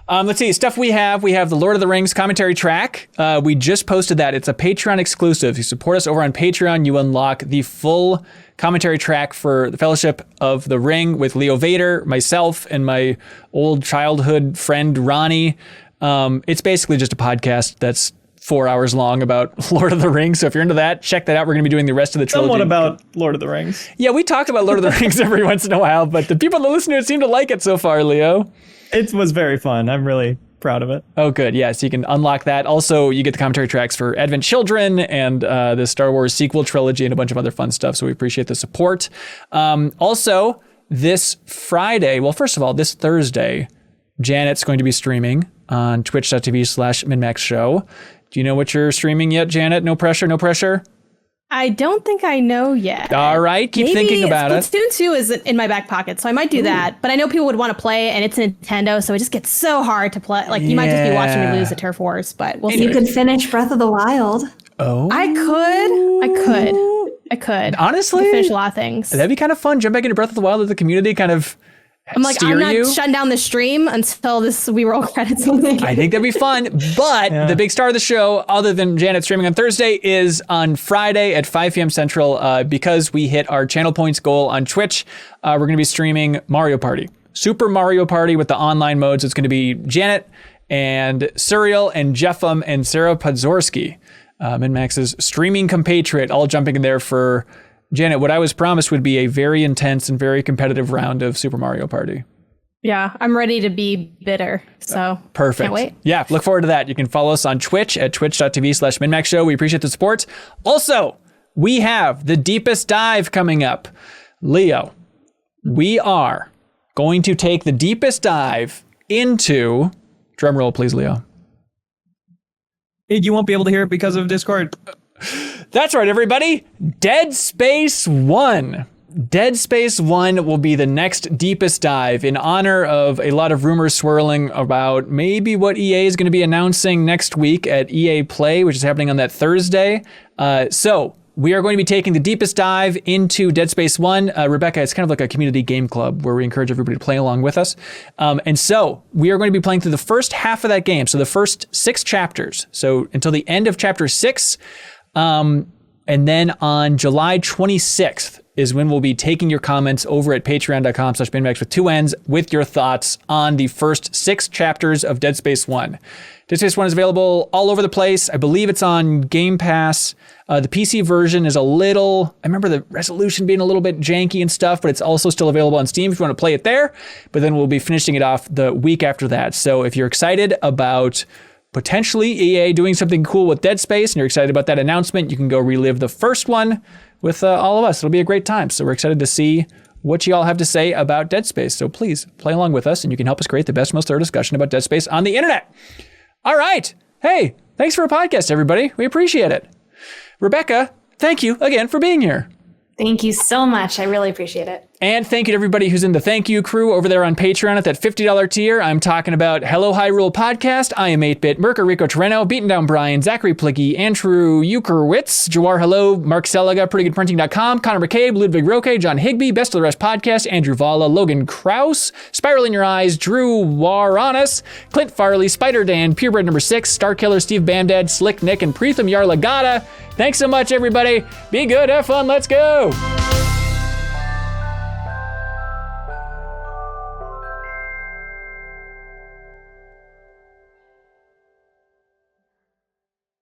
Let's see, stuff we have. We have the Lord of the Rings commentary track. We just posted that. It's a Patreon exclusive. If you support us over on Patreon, you unlock the full commentary track for the Fellowship of the Ring with Leo Vader, myself, and my old childhood friend, Ronnie. It's basically just a podcast that's 4 hours long about Lord of the Rings. So if you're into that, check that out. We're going to be doing the rest of the trilogy. Somewhat about Lord of the Rings. Yeah, we talked about Lord of the Rings every once in a while, but the people that listen to it seem to like it so far, Leo. It was very fun. I'm really proud of it. Oh, good. Yeah, so you can unlock that. Also, you get the commentary tracks for Advent Children and the Star Wars sequel trilogy and a bunch of other fun stuff. So we appreciate the support. Also, this Friday, well, first of all, this Thursday, Janet's going to be streaming on twitch.tv/MinnMax show. Do you know what you're streaming yet, Janet? No pressure, no pressure? I don't think I know yet. All right, keep thinking about it. Splatoon 2 is in my back pocket, so I might do that. But I know people would want to play, and it's Nintendo, so it just gets so hard to play. Like, you might just be watching me lose at Turf Wars, but we'll see. You could finish Breath of the Wild. Oh. I could. Honestly? Finish a lot of things. That'd be kind of fun. Jump back into Breath of the Wild with the community kind of I'm like, I'm not shutting down the stream until we roll credits. I think that'd be fun. But the big star of the show, other than Janet streaming on Thursday, is on Friday at 5 p.m. Central. Because we hit our channel points goal on Twitch, we're going to be streaming Mario Party. Super Mario Party with the online modes. It's going to be Janet and Suriel and Jeffem and Sarah Podzorski, MinnMax's streaming compatriot, all jumping in there for Janet, what I was promised would be a very intense and very competitive round of Super Mario Party. Yeah, I'm ready to be bitter. So perfect. Can't wait. Yeah, look forward to that. You can follow us on Twitch at twitch.tv/MinnMax show. We appreciate the support. Also, we have the deepest dive coming up. Leo, we are going to take the deepest dive into, drum roll please, Leo. You won't be able to hear it because of Discord. That's right, everybody. Dead Space 1. Dead Space 1 will be the next deepest dive in honor of a lot of rumors swirling about maybe what EA is going to be announcing next week at EA Play, which is happening on that Thursday. So we are going to be taking the deepest dive into Dead Space 1. Rebecca, it's kind of like a community game club where we encourage everybody to play along with us. And so we are going to be playing through the first half of that game. So the first 6 chapters. So until the end of chapter 6. And then on July 26th is when we'll be taking your comments over at patreon.com/MinnMax with 2 N's with your thoughts on the first 6 chapters of Dead Space 1. Dead Space 1 is available all over the place. I believe it's on Game Pass. The PC version is I remember the resolution being a little bit janky and stuff, but it's also still available on Steam if you want to play it there. But then we'll be finishing it off the week after that. So if you're excited about potentially EA doing something cool with Dead Space and you're excited about that announcement, you can go relive the first one with all of us. It'll be a great time. So we're excited to see what you all have to say about Dead Space. So please play along with us and you can help us create the best, most thorough discussion about Dead Space on the internet. All right. Hey, thanks for a podcast, everybody. We appreciate it. Rebecca, thank you again for being here. Thank you so much. I really appreciate it. And thank you to everybody who's in the thank you crew over there on Patreon at that $50 tier. I'm talking about Hello Hyrule Podcast, I Am 8-Bit, Mirko Arico-Torreno, BeatenDownBrian, Zachary Pligge, Andrew Uerkwitz, Jawarhello, Mark Seliga, PrettyGoodPrinting.com, Connor McCabe, Ludwig Roque, John Higby, Best of the Rest Podcast, Andrew Vala, Logan Krause, SpiralInYourEyes, Drew Waranis, Clint Farley, Spider Dan, Purebred Number 6, Starkiller, Steve Bamdad, SlyckNic, and Preetham Yarlagadda. Thanks so much, everybody. Be good, have fun, let's go.